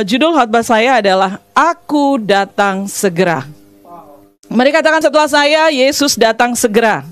Judul khotbah saya adalah Aku Datang Segera. Mari katakan setelah saya, Yesus datang segera.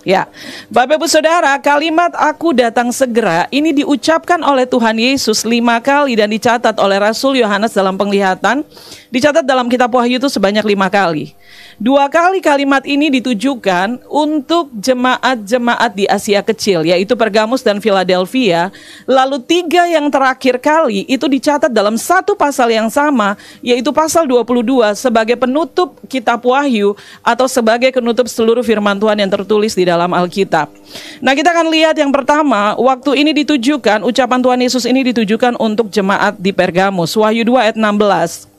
Ya, Bapak Ibu Saudara, kalimat aku datang segera ini diucapkan oleh Tuhan Yesus 5 kali dan dicatat oleh Rasul Yohanes dalam Penglihatan. Dicatat dalam kitab Wahyu itu sebanyak 5 kali. 2 kali kalimat ini ditujukan untuk jemaat-jemaat di Asia Kecil, yaitu Pergamus dan Philadelphia. Lalu 3 yang terakhir kali itu dicatat dalam satu pasal yang sama, yaitu pasal 22 sebagai penutup kitab Wahyu atau sebagai penutup seluruh firman Tuhan yang tertulis di dalam Alkitab. Nah, kita akan lihat yang pertama, waktu ini ditujukan, ucapan Tuhan Yesus ini ditujukan untuk jemaat di Pergamus. Wahyu 2 ayat 16.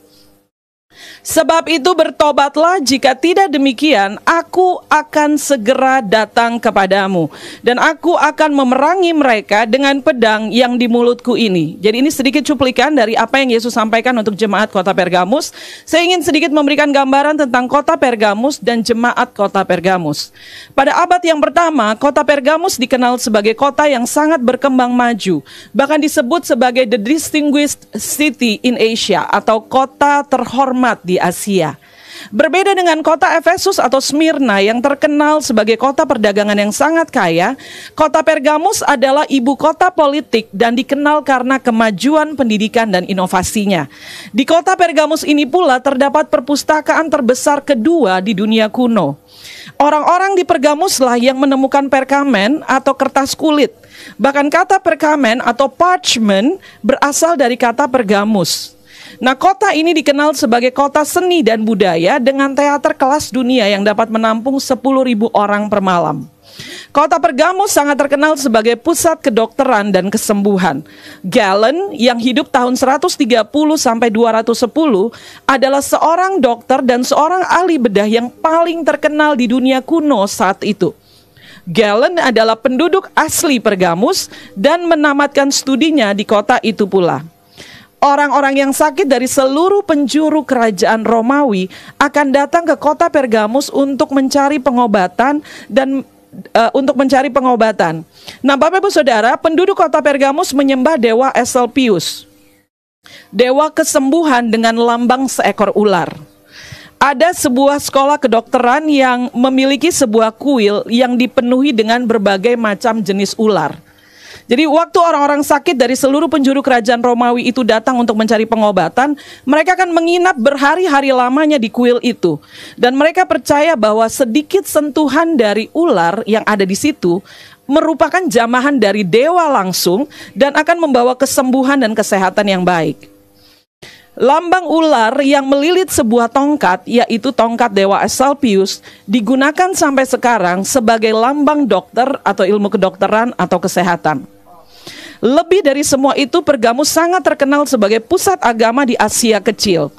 Sebab itu bertobatlah, jika tidak demikian aku akan segera datang kepadamu dan aku akan memerangi mereka dengan pedang yang di mulutku ini. Jadi ini sedikit cuplikan dari apa yang Yesus sampaikan untuk jemaat kota Pergamus. Saya ingin sedikit memberikan gambaran tentang kota Pergamus dan jemaat kota Pergamus. Pada abad yang pertama, kota Pergamus dikenal sebagai kota yang sangat berkembang maju, bahkan disebut sebagai the distinguished city in Asia atau kota terhormat di Asia. Berbeda dengan kota Efesus atau Smyrna yang terkenal sebagai kota perdagangan yang sangat kaya, kota Pergamus adalah ibu kota politik dan dikenal karena kemajuan pendidikan dan inovasinya. Di kota Pergamus ini pula terdapat perpustakaan terbesar kedua di dunia kuno. Orang-orang di Pergamuslah yang menemukan perkamen atau kertas kulit. Bahkan kata perkamen atau parchment berasal dari kata Pergamus. Nah, kota ini dikenal sebagai kota seni dan budaya dengan teater kelas dunia yang dapat menampung 10.000 orang per malam. Kota Pergamus sangat terkenal sebagai pusat kedokteran dan kesembuhan. Galen yang hidup tahun 130 sampai 210 adalah seorang dokter dan seorang ahli bedah yang paling terkenal di dunia kuno saat itu. Galen adalah penduduk asli Pergamus dan menamatkan studinya di kota itu pula. Orang-orang yang sakit dari seluruh penjuru kerajaan Romawi akan datang ke kota Pergamus untuk mencari pengobatan Nah, Bapak Ibu Saudara, penduduk kota Pergamus menyembah dewa Asclepius, dewa kesembuhan dengan lambang seekor ular. Ada sebuah sekolah kedokteran yang memiliki sebuah kuil yang dipenuhi dengan berbagai macam jenis ular. Jadi waktu orang-orang sakit dari seluruh penjuru kerajaan Romawi itu datang untuk mencari pengobatan, mereka akan menginap berhari-hari lamanya di kuil itu. Dan mereka percaya bahwa sedikit sentuhan dari ular yang ada di situ merupakan jamahan dari dewa langsung dan akan membawa kesembuhan dan kesehatan yang baik. Lambang ular yang melilit sebuah tongkat, yaitu tongkat dewa Asclepius, digunakan sampai sekarang sebagai lambang dokter atau ilmu kedokteran atau kesehatan. Lebih dari semua itu, Pergamus sangat terkenal sebagai pusat agama di Asia Kecil.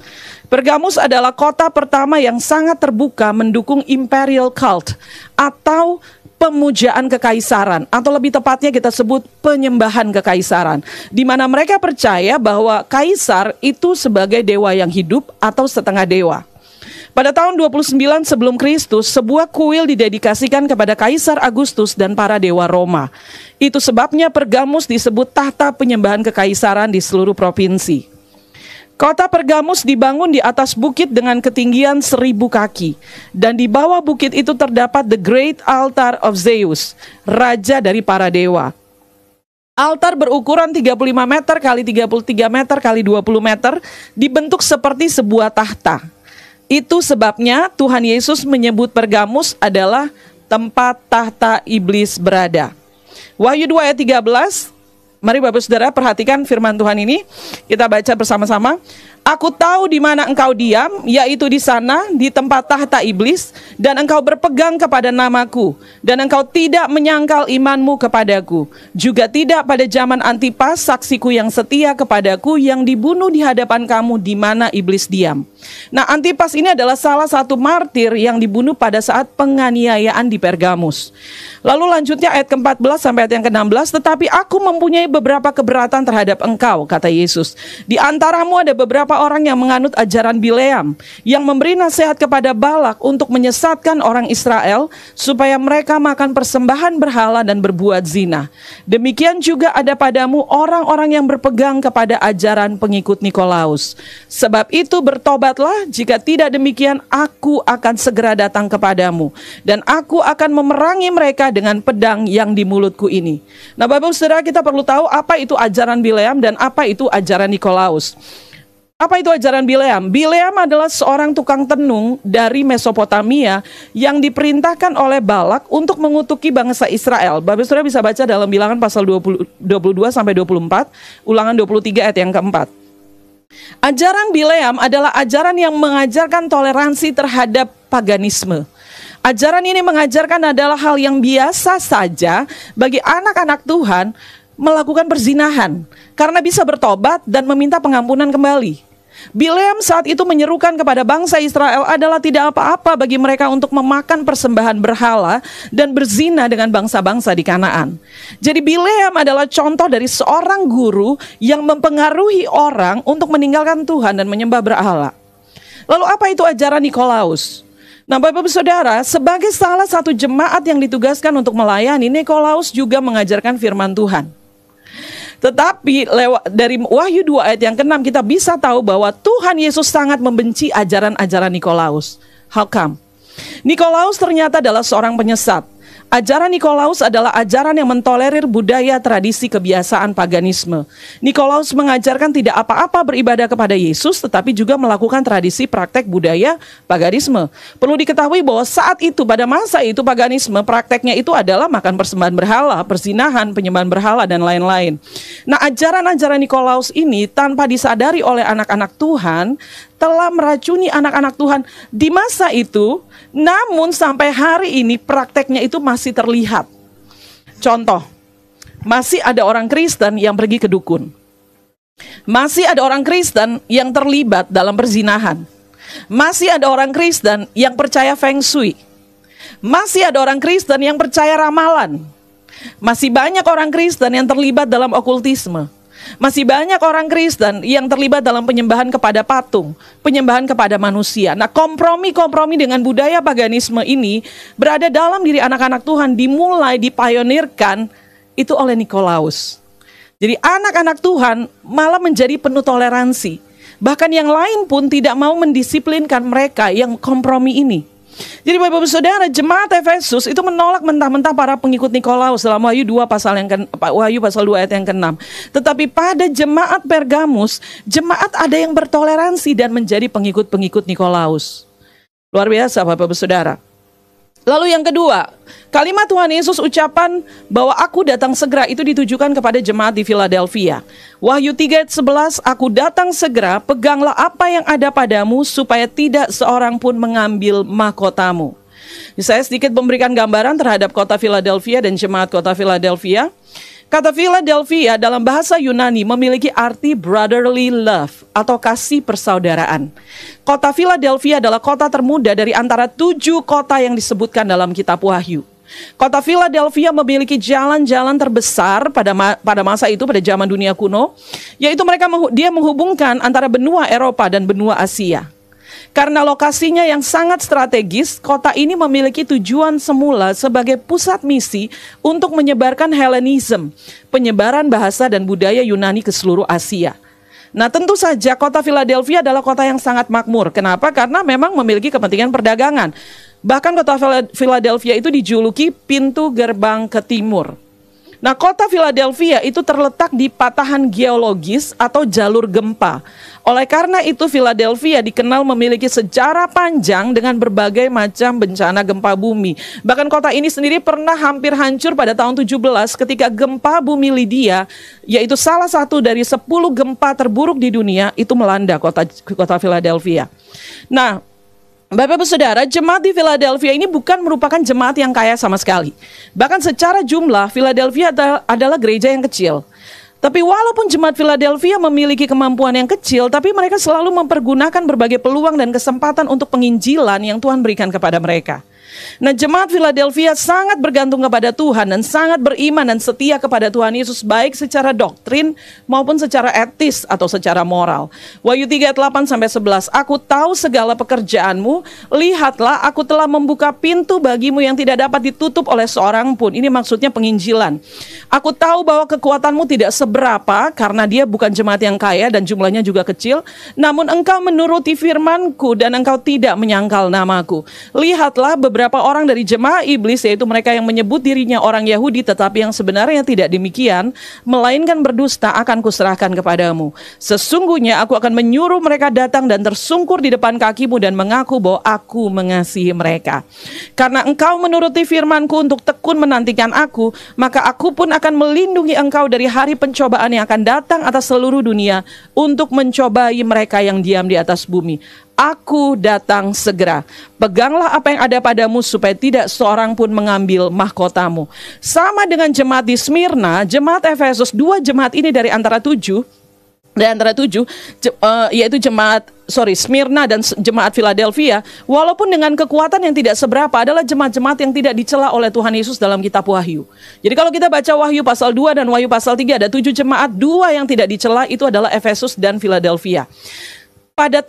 Pergamus adalah kota pertama yang sangat terbuka mendukung imperial cult atau pemujaan kekaisaran, atau lebih tepatnya kita sebut penyembahan kekaisaran, di mana mereka percaya bahwa kaisar itu sebagai dewa yang hidup atau setengah dewa. Pada tahun 29 sebelum Kristus, sebuah kuil didedikasikan kepada Kaisar Agustus dan para dewa Roma. Itu sebabnya Pergamus disebut tahta penyembahan kekaisaran di seluruh provinsi. Kota Pergamus dibangun di atas bukit dengan ketinggian 1.000 kaki. Dan di bawah bukit itu terdapat the Great Altar of Zeus, raja dari para dewa. Altar berukuran 35 meter kali 33 meter kali 20 meter, dibentuk seperti sebuah tahta. Itu sebabnya Tuhan Yesus menyebut Pergamus adalah tempat tahta iblis berada. Wahyu 2 ayat 13. Mari Bapak Saudara perhatikan firman Tuhan ini. Kita baca bersama-sama. Aku tahu di mana engkau diam, yaitu di sana, di tempat tahta iblis, dan engkau berpegang kepada namaku, dan engkau tidak menyangkal imanmu kepadaku, juga tidak pada zaman Antipas, saksiku yang setia kepadaku, yang dibunuh di hadapan kamu di mana iblis diam. Nah, Antipas ini adalah salah satu martir yang dibunuh pada saat penganiayaan di Pergamus. Lalu lanjutnya ayat ke-14 sampai ayat yang ke-16, tetapi aku mempunyai beberapa keberatan terhadap engkau, kata Yesus. Di antaramu ada beberapa orang yang menganut ajaran Bileam, yang memberi nasihat kepada Balak untuk menyesatkan orang Israel supaya mereka makan persembahan berhala dan berbuat zina. Demikian juga ada padamu orang-orang yang berpegang kepada ajaran pengikut Nikolaus. Sebab itu bertobatlah, jika tidak demikian aku akan segera datang kepadamu, dan aku akan memerangi mereka dengan pedang yang di mulutku ini. Nah, Bapak Saudara, kita perlu tahu apa itu ajaran Bileam dan apa itu ajaran Nikolaus. Apa itu ajaran Bileam? Bileam adalah seorang tukang tenung dari Mesopotamia yang diperintahkan oleh Balak untuk mengutuki bangsa Israel. Bapak Saudara bisa baca dalam Bilangan pasal 22 sampai 24, Ulangan 23 ayat yang keempat. Ajaran Bileam adalah ajaran yang mengajarkan toleransi terhadap paganisme. Ajaran ini mengajarkan adalah hal yang biasa saja bagi anak-anak Tuhan melakukan perzinahan karena bisa bertobat dan meminta pengampunan kembali. Bileam saat itu menyerukan kepada bangsa Israel adalah tidak apa-apa bagi mereka untuk memakan persembahan berhala dan berzina dengan bangsa-bangsa di Kanaan. Jadi Bileam adalah contoh dari seorang guru yang mempengaruhi orang untuk meninggalkan Tuhan dan menyembah berhala. Lalu apa itu ajaran Nikolaus? Nah, Bapak Saudara, sebagai salah satu jemaat yang ditugaskan untuk melayani, Nikolaus juga mengajarkan firman Tuhan. Tetapi dari Wahyu 2 ayat yang ke-6 kita bisa tahu bahwa Tuhan Yesus sangat membenci ajaran-ajaran Nikolaus. How come? Nikolaus ternyata adalah seorang penyesat. Ajaran Nikolaus adalah ajaran yang mentolerir budaya, tradisi, kebiasaan paganisme. Nikolaus mengajarkan tidak apa-apa beribadah kepada Yesus, tetapi juga melakukan tradisi praktek budaya paganisme. Perlu diketahui bahwa saat itu, pada masa itu paganisme, prakteknya itu adalah makan persembahan berhala, perzinahan, penyembahan berhala, dan lain-lain. Nah, ajaran-ajaran Nikolaus ini tanpa disadari oleh anak-anak Tuhan, telah meracuni anak-anak Tuhan di masa itu, namun sampai hari ini prakteknya itu masih terlihat. Contoh, masih ada orang Kristen yang pergi ke dukun. Masih ada orang Kristen yang terlibat dalam perzinahan. Masih ada orang Kristen yang percaya feng shui. Masih ada orang Kristen yang percaya ramalan. Masih banyak orang Kristen yang terlibat dalam okultisme. Masih banyak orang Kristen yang terlibat dalam penyembahan kepada patung, penyembahan kepada manusia. Nah, kompromi-kompromi dengan budaya paganisme ini berada dalam diri anak-anak Tuhan, dimulai dipionirkan itu oleh Nikolaus. Jadi anak-anak Tuhan malah menjadi penuh toleransi. Bahkan yang lain pun tidak mau mendisiplinkan mereka yang kompromi ini. Jadi Bapak Saudara, jemaat Efesus itu menolak mentah-mentah para pengikut Nikolaus dalam Wahyu 2 Wahyu pasal 2 ayat yang ke-6. Tetapi pada jemaat Pergamus, jemaat ada yang bertoleransi dan menjadi pengikut-pengikut Nikolaus. Luar biasa Bapak Saudara. Lalu yang kedua, kalimat Tuhan Yesus ucapan bahwa aku datang segera itu ditujukan kepada jemaat di Philadelphia. Wahyu 3 ayat 11, aku datang segera, peganglah apa yang ada padamu supaya tidak seorang pun mengambil mahkotamu. Saya sedikit memberikan gambaran terhadap kota Philadelphia dan jemaat kota Philadelphia. Kata Philadelphia dalam bahasa Yunani memiliki arti brotherly love atau kasih persaudaraan. Kota Philadelphia adalah kota termuda dari antara 7 kota yang disebutkan dalam kitab Wahyu. Kota Philadelphia memiliki jalan-jalan terbesar pada masa itu, pada zaman dunia kuno, yaitu dia menghubungkan antara benua Eropa dan benua Asia. Karena lokasinya yang sangat strategis, kota ini memiliki tujuan semula sebagai pusat misi untuk menyebarkan Hellenism, penyebaran bahasa dan budaya Yunani ke seluruh Asia. Nah, tentu saja kota Philadelphia adalah kota yang sangat makmur. Kenapa? Karena memang memiliki kepentingan perdagangan. Bahkan kota Philadelphia itu dijuluki pintu gerbang ke timur. Nah, kota Philadelphia itu terletak di patahan geologis atau jalur gempa. Oleh karena itu, Philadelphia dikenal memiliki sejarah panjang dengan berbagai macam bencana gempa bumi. Bahkan kota ini sendiri pernah hampir hancur pada tahun 17 ketika gempa bumi Lydia, yaitu salah satu dari 10 gempa terburuk di dunia, itu melanda kota Philadelphia. Nah, Bapak-Ibu Saudara, jemaat di Philadelphia ini bukan merupakan jemaat yang kaya sama sekali. Bahkan secara jumlah, Philadelphia adalah gereja yang kecil. Tapi walaupun jemaat Philadelphia memiliki kemampuan yang kecil, tapi mereka selalu mempergunakan berbagai peluang dan kesempatan untuk penginjilan yang Tuhan berikan kepada mereka. Nah, jemaat Philadelphia sangat bergantung kepada Tuhan dan sangat beriman dan setia kepada Tuhan Yesus, baik secara doktrin maupun secara etis atau secara moral. Wahyu 3 ayat 8 sampai 11. Aku tahu segala pekerjaanmu, lihatlah aku telah membuka pintu bagimu yang tidak dapat ditutup oleh seorang pun. Ini maksudnya penginjilan. Aku tahu bahwa kekuatanmu tidak seberapa karena dia bukan jemaat yang kaya dan jumlahnya juga kecil, namun engkau menuruti firmanku dan engkau tidak menyangkal namaku. Lihatlah beberapa orang dari jemaah iblis, yaitu mereka yang menyebut dirinya orang Yahudi tetapi yang sebenarnya tidak demikian, melainkan berdusta, akan kuserahkan kepadamu. Sesungguhnya aku akan menyuruh mereka datang dan tersungkur di depan kakimu dan mengaku bahwa aku mengasihi mereka. Karena engkau menuruti firmanku untuk tekun menantikan aku, maka aku pun akan melindungi engkau dari hari pencobaan yang akan datang atas seluruh dunia untuk mencobai mereka yang diam di atas bumi. Aku datang segera. Peganglah apa yang ada padamu supaya tidak seorang pun mengambil mahkotamu. Sama dengan jemaat di Smyrna, jemaat Efesus, dua jemaat ini dari antara tujuh, yaitu Smyrna dan jemaat Philadelphia, walaupun dengan kekuatan yang tidak seberapa, adalah jemaat-jemaat yang tidak dicela oleh Tuhan Yesus dalam kitab Wahyu. Jadi kalau kita baca Wahyu pasal 2 dan Wahyu pasal 3, ada 7 jemaat, 2 yang tidak dicela, itu adalah Efesus dan Philadelphia. Pada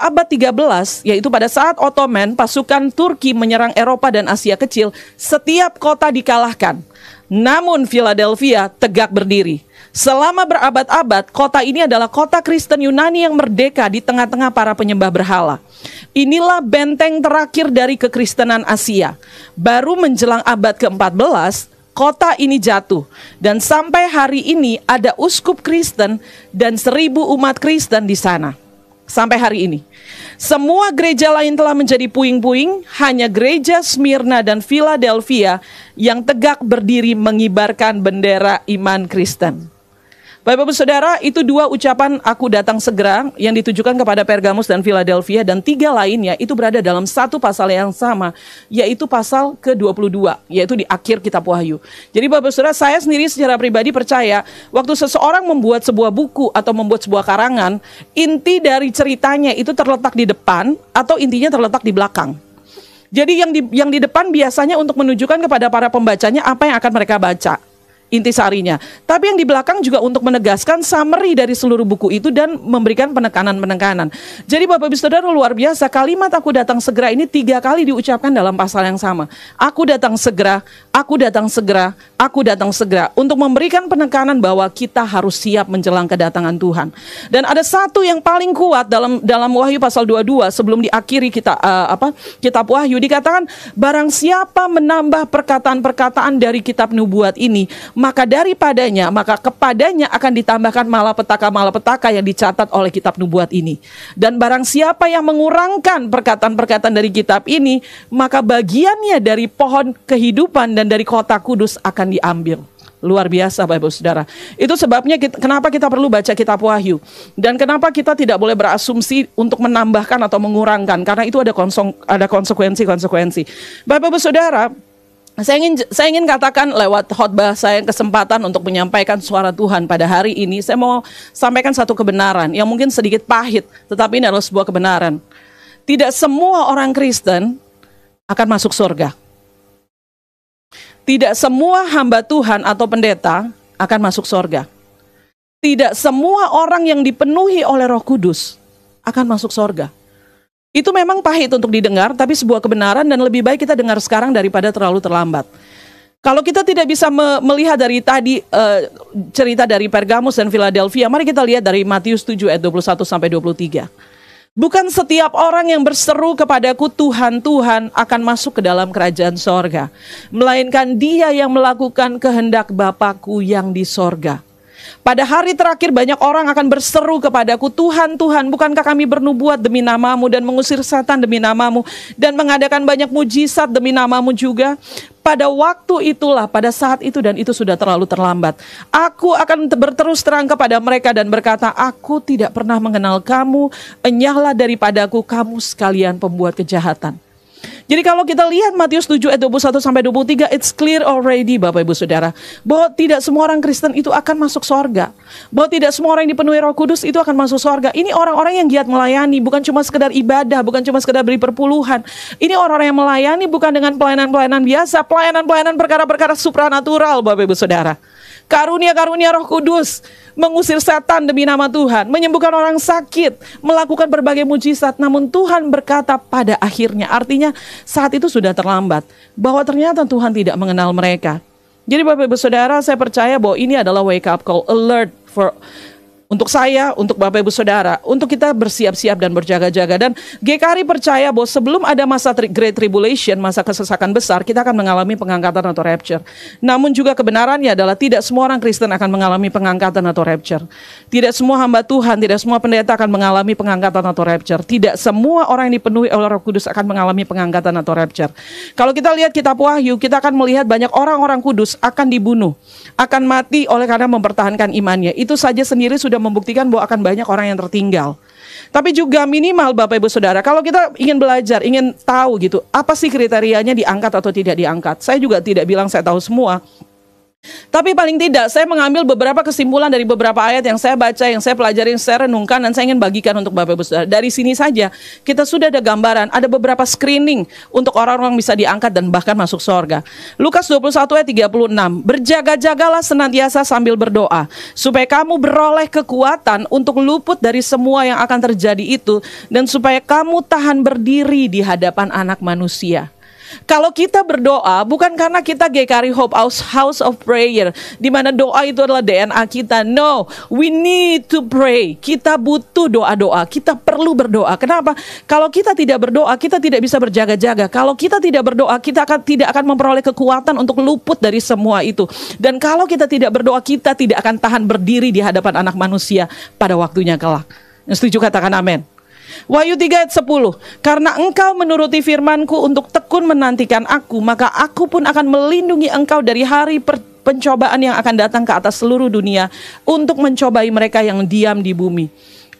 abad 13, yaitu pada saat Ottoman, pasukan Turki menyerang Eropa dan Asia Kecil, setiap kota dikalahkan. Namun Philadelphia tegak berdiri. Selama berabad-abad, kota ini adalah kota Kristen Yunani yang merdeka di tengah-tengah para penyembah berhala. Inilah benteng terakhir dari kekristenan Asia. Baru menjelang abad ke-14, kota ini jatuh. Dan sampai hari ini ada uskup Kristen dan 1.000 umat Kristen di sana. Sampai hari ini. Semua gereja lain telah menjadi puing-puing, hanya gereja Smyrna dan Philadelphia yang tegak berdiri mengibarkan bendera iman Kristen. Bapak-Ibu Saudara, itu 2 ucapan aku datang segera yang ditujukan kepada Pergamus dan Philadelphia, dan 3 lainnya itu berada dalam satu pasal yang sama, yaitu pasal ke-22, yaitu di akhir kitab Wahyu. Jadi Bapak-Ibu Saudara, saya sendiri secara pribadi percaya, waktu seseorang membuat sebuah buku atau membuat sebuah karangan, inti dari ceritanya itu terletak di depan atau intinya terletak di belakang. Jadi yang di depan biasanya untuk menunjukkan kepada para pembacanya apa yang akan mereka baca, intisarinya. Tapi yang di belakang juga untuk menegaskan summary dari seluruh buku itu dan memberikan penekanan-penekanan. Jadi Bapak Ibu Saudara, luar biasa, kalimat aku datang segera ini 3 kali diucapkan dalam pasal yang sama. Aku datang segera, aku datang segera, aku datang segera, untuk memberikan penekanan bahwa kita harus siap menjelang kedatangan Tuhan. Dan ada satu yang paling kuat dalam Wahyu pasal 22 sebelum diakhiri kitab Wahyu, dikatakan barang siapa menambah perkataan-perkataan dari kitab nubuat ini, maka kepadanya akan ditambahkan malapetaka-malapetaka yang dicatat oleh kitab nubuat ini. Dan barang siapa yang mengurangkan perkataan-perkataan dari kitab ini, maka bagiannya dari pohon kehidupan dan dari kota kudus akan diambil. Luar biasa Bapak-Ibu Saudara. Itu sebabnya kenapa kita perlu baca kitab Wahyu. Dan kenapa kita tidak boleh berasumsi untuk menambahkan atau mengurangkan. Karena itu ada konsekuensi-konsekuensi. Bapak-Ibu Saudara, saya ingin katakan lewat khotbah saya kesempatan untuk menyampaikan suara Tuhan pada hari ini. Saya mau sampaikan satu kebenaran yang mungkin sedikit pahit, tetapi ini adalah sebuah kebenaran. Tidak semua orang Kristen akan masuk surga. Tidak semua hamba Tuhan atau pendeta akan masuk surga. Tidak semua orang yang dipenuhi oleh Roh Kudus akan masuk surga. Itu memang pahit untuk didengar, tapi sebuah kebenaran, dan lebih baik kita dengar sekarang daripada terlalu terlambat. Kalau kita tidak bisa melihat dari tadi cerita dari Pergamus dan Philadelphia, mari kita lihat dari Matius 7 ayat 21 sampai 23. Bukan setiap orang yang berseru kepadaku Tuhan, Tuhan akan masuk ke dalam kerajaan sorga, melainkan dia yang melakukan kehendak Bapakku yang di sorga. Pada hari terakhir banyak orang akan berseru kepadaku, Tuhan, Tuhan, bukankah kami bernubuat demi namamu dan mengusir setan demi namamu dan mengadakan banyak mujizat demi namamu juga? Pada waktu itulah, pada saat itu, dan itu sudah terlalu terlambat, aku akan berterus terang kepada mereka dan berkata, aku tidak pernah mengenal kamu, enyahlah daripadaku kamu sekalian pembuat kejahatan. Jadi kalau kita lihat Matius 7 ayat 21 sampai 23, it's clear already Bapak Ibu Saudara, bahwa tidak semua orang Kristen itu akan masuk sorga. Bahwa tidak semua orang yang dipenuhi Roh Kudus itu akan masuk sorga. Ini orang-orang yang giat melayani, bukan cuma sekedar ibadah, bukan cuma sekedar beri perpuluhan. Ini orang-orang yang melayani bukan dengan pelayanan-pelayanan biasa, pelayanan-pelayanan perkara-perkara supranatural Bapak Ibu Saudara. Karunia-karunia Roh Kudus, mengusir setan demi nama Tuhan, menyembuhkan orang sakit, melakukan berbagai mujizat. Namun Tuhan berkata pada akhirnya, artinya saat itu sudah terlambat, bahwa ternyata Tuhan tidak mengenal mereka. Jadi Bapak Ibu Saudara, saya percaya bahwa ini adalah wake up call, alert untuk saya, untuk Bapak Ibu Saudara, untuk kita bersiap-siap dan berjaga-jaga. Dan GKRI percaya bahwa sebelum ada masa Great Tribulation, masa kesesakan besar, kita akan mengalami pengangkatan atau rapture. Namun juga kebenarannya adalah tidak semua orang Kristen akan mengalami pengangkatan atau rapture. Tidak semua hamba Tuhan, tidak semua pendeta akan mengalami pengangkatan atau rapture. Tidak semua orang yang dipenuhi oleh Roh Kudus akan mengalami pengangkatan atau rapture. Kalau kita lihat kitab Wahyu, kita akan melihat banyak orang-orang kudus akan dibunuh, akan mati oleh karena mempertahankan imannya. Itu saja sendiri sudah membuktikan bahwa akan banyak orang yang tertinggal. Tapi juga minimal Bapak Ibu Saudara, kalau kita ingin belajar, ingin tahu gitu, apa sih kriterianya diangkat atau tidak diangkat. Saya juga tidak bilang saya tahu semua. Tapi paling tidak saya mengambil beberapa kesimpulan dari beberapa ayat yang saya baca, yang saya pelajari, yang saya renungkan, dan saya ingin bagikan untuk Bapak Ibu Saudara. Dari sini saja kita sudah ada gambaran, ada beberapa screening untuk orang-orang bisa diangkat dan bahkan masuk sorga. Lukas 21 ayat 36, berjaga-jagalah senantiasa sambil berdoa, supaya kamu beroleh kekuatan untuk luput dari semua yang akan terjadi itu, dan supaya kamu tahan berdiri di hadapan Anak Manusia. Kalau kita berdoa bukan karena kita GKRI Hope House of Prayer, di mana doa itu adalah DNA kita. No, we need to pray. Kita butuh doa-doa. Kita perlu berdoa. Kenapa? Kalau kita tidak berdoa, kita tidak bisa berjaga-jaga. Kalau kita tidak berdoa, kita tidak akan memperoleh kekuatan untuk luput dari semua itu. Dan kalau kita tidak berdoa, kita tidak akan tahan berdiri di hadapan Anak Manusia pada waktunya kelak. Setuju, katakan amin. Wahyu 3 ayat 10, karena engkau menuruti firmanku untuk tekun menantikan aku, maka aku pun akan melindungi engkau dari hari pencobaan yang akan datang ke atas seluruh dunia untuk mencobai mereka yang diam di bumi.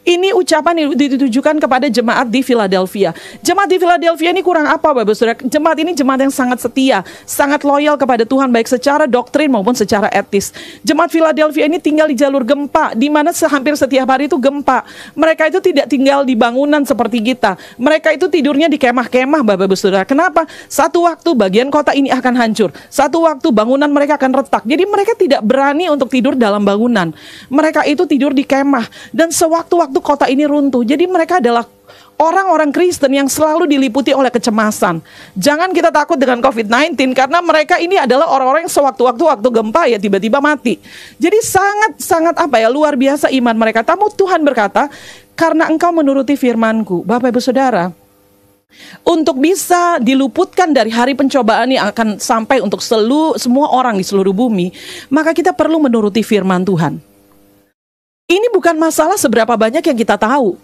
Ini ucapan ditujukan kepada jemaat di Philadelphia. Jemaat di Philadelphia ini kurang apa Bapak Saudara? Jemaat ini jemaat yang sangat setia, sangat loyal kepada Tuhan baik secara doktrin maupun secara etis. Jemaat Philadelphia ini tinggal di jalur gempa, di mana hampir setiap hari itu gempa. Mereka itu tidak tinggal di bangunan seperti kita. Mereka itu tidurnya di kemah-kemah Bapak Saudara. Kenapa? Satu waktu bagian kota ini akan hancur. Satu waktu bangunan mereka akan retak. Jadi mereka tidak berani untuk tidur dalam bangunan. Mereka itu tidur di kemah. Dan sewaktu-waktu kota ini runtuh. Jadi mereka adalah orang-orang Kristen yang selalu diliputi oleh kecemasan. Jangan kita takut dengan COVID-19 karena mereka ini adalah orang-orang yang sewaktu-waktu gempa ya tiba-tiba mati. Jadi sangat-sangat luar biasa iman mereka. Tapi Tuhan berkata, karena engkau menuruti firmanku, Bapak Ibu Saudara, untuk bisa diluputkan dari hari pencobaan yang akan sampai untuk semua orang di seluruh bumi, maka kita perlu menuruti firman Tuhan. Ini bukan masalah seberapa banyak yang kita tahu.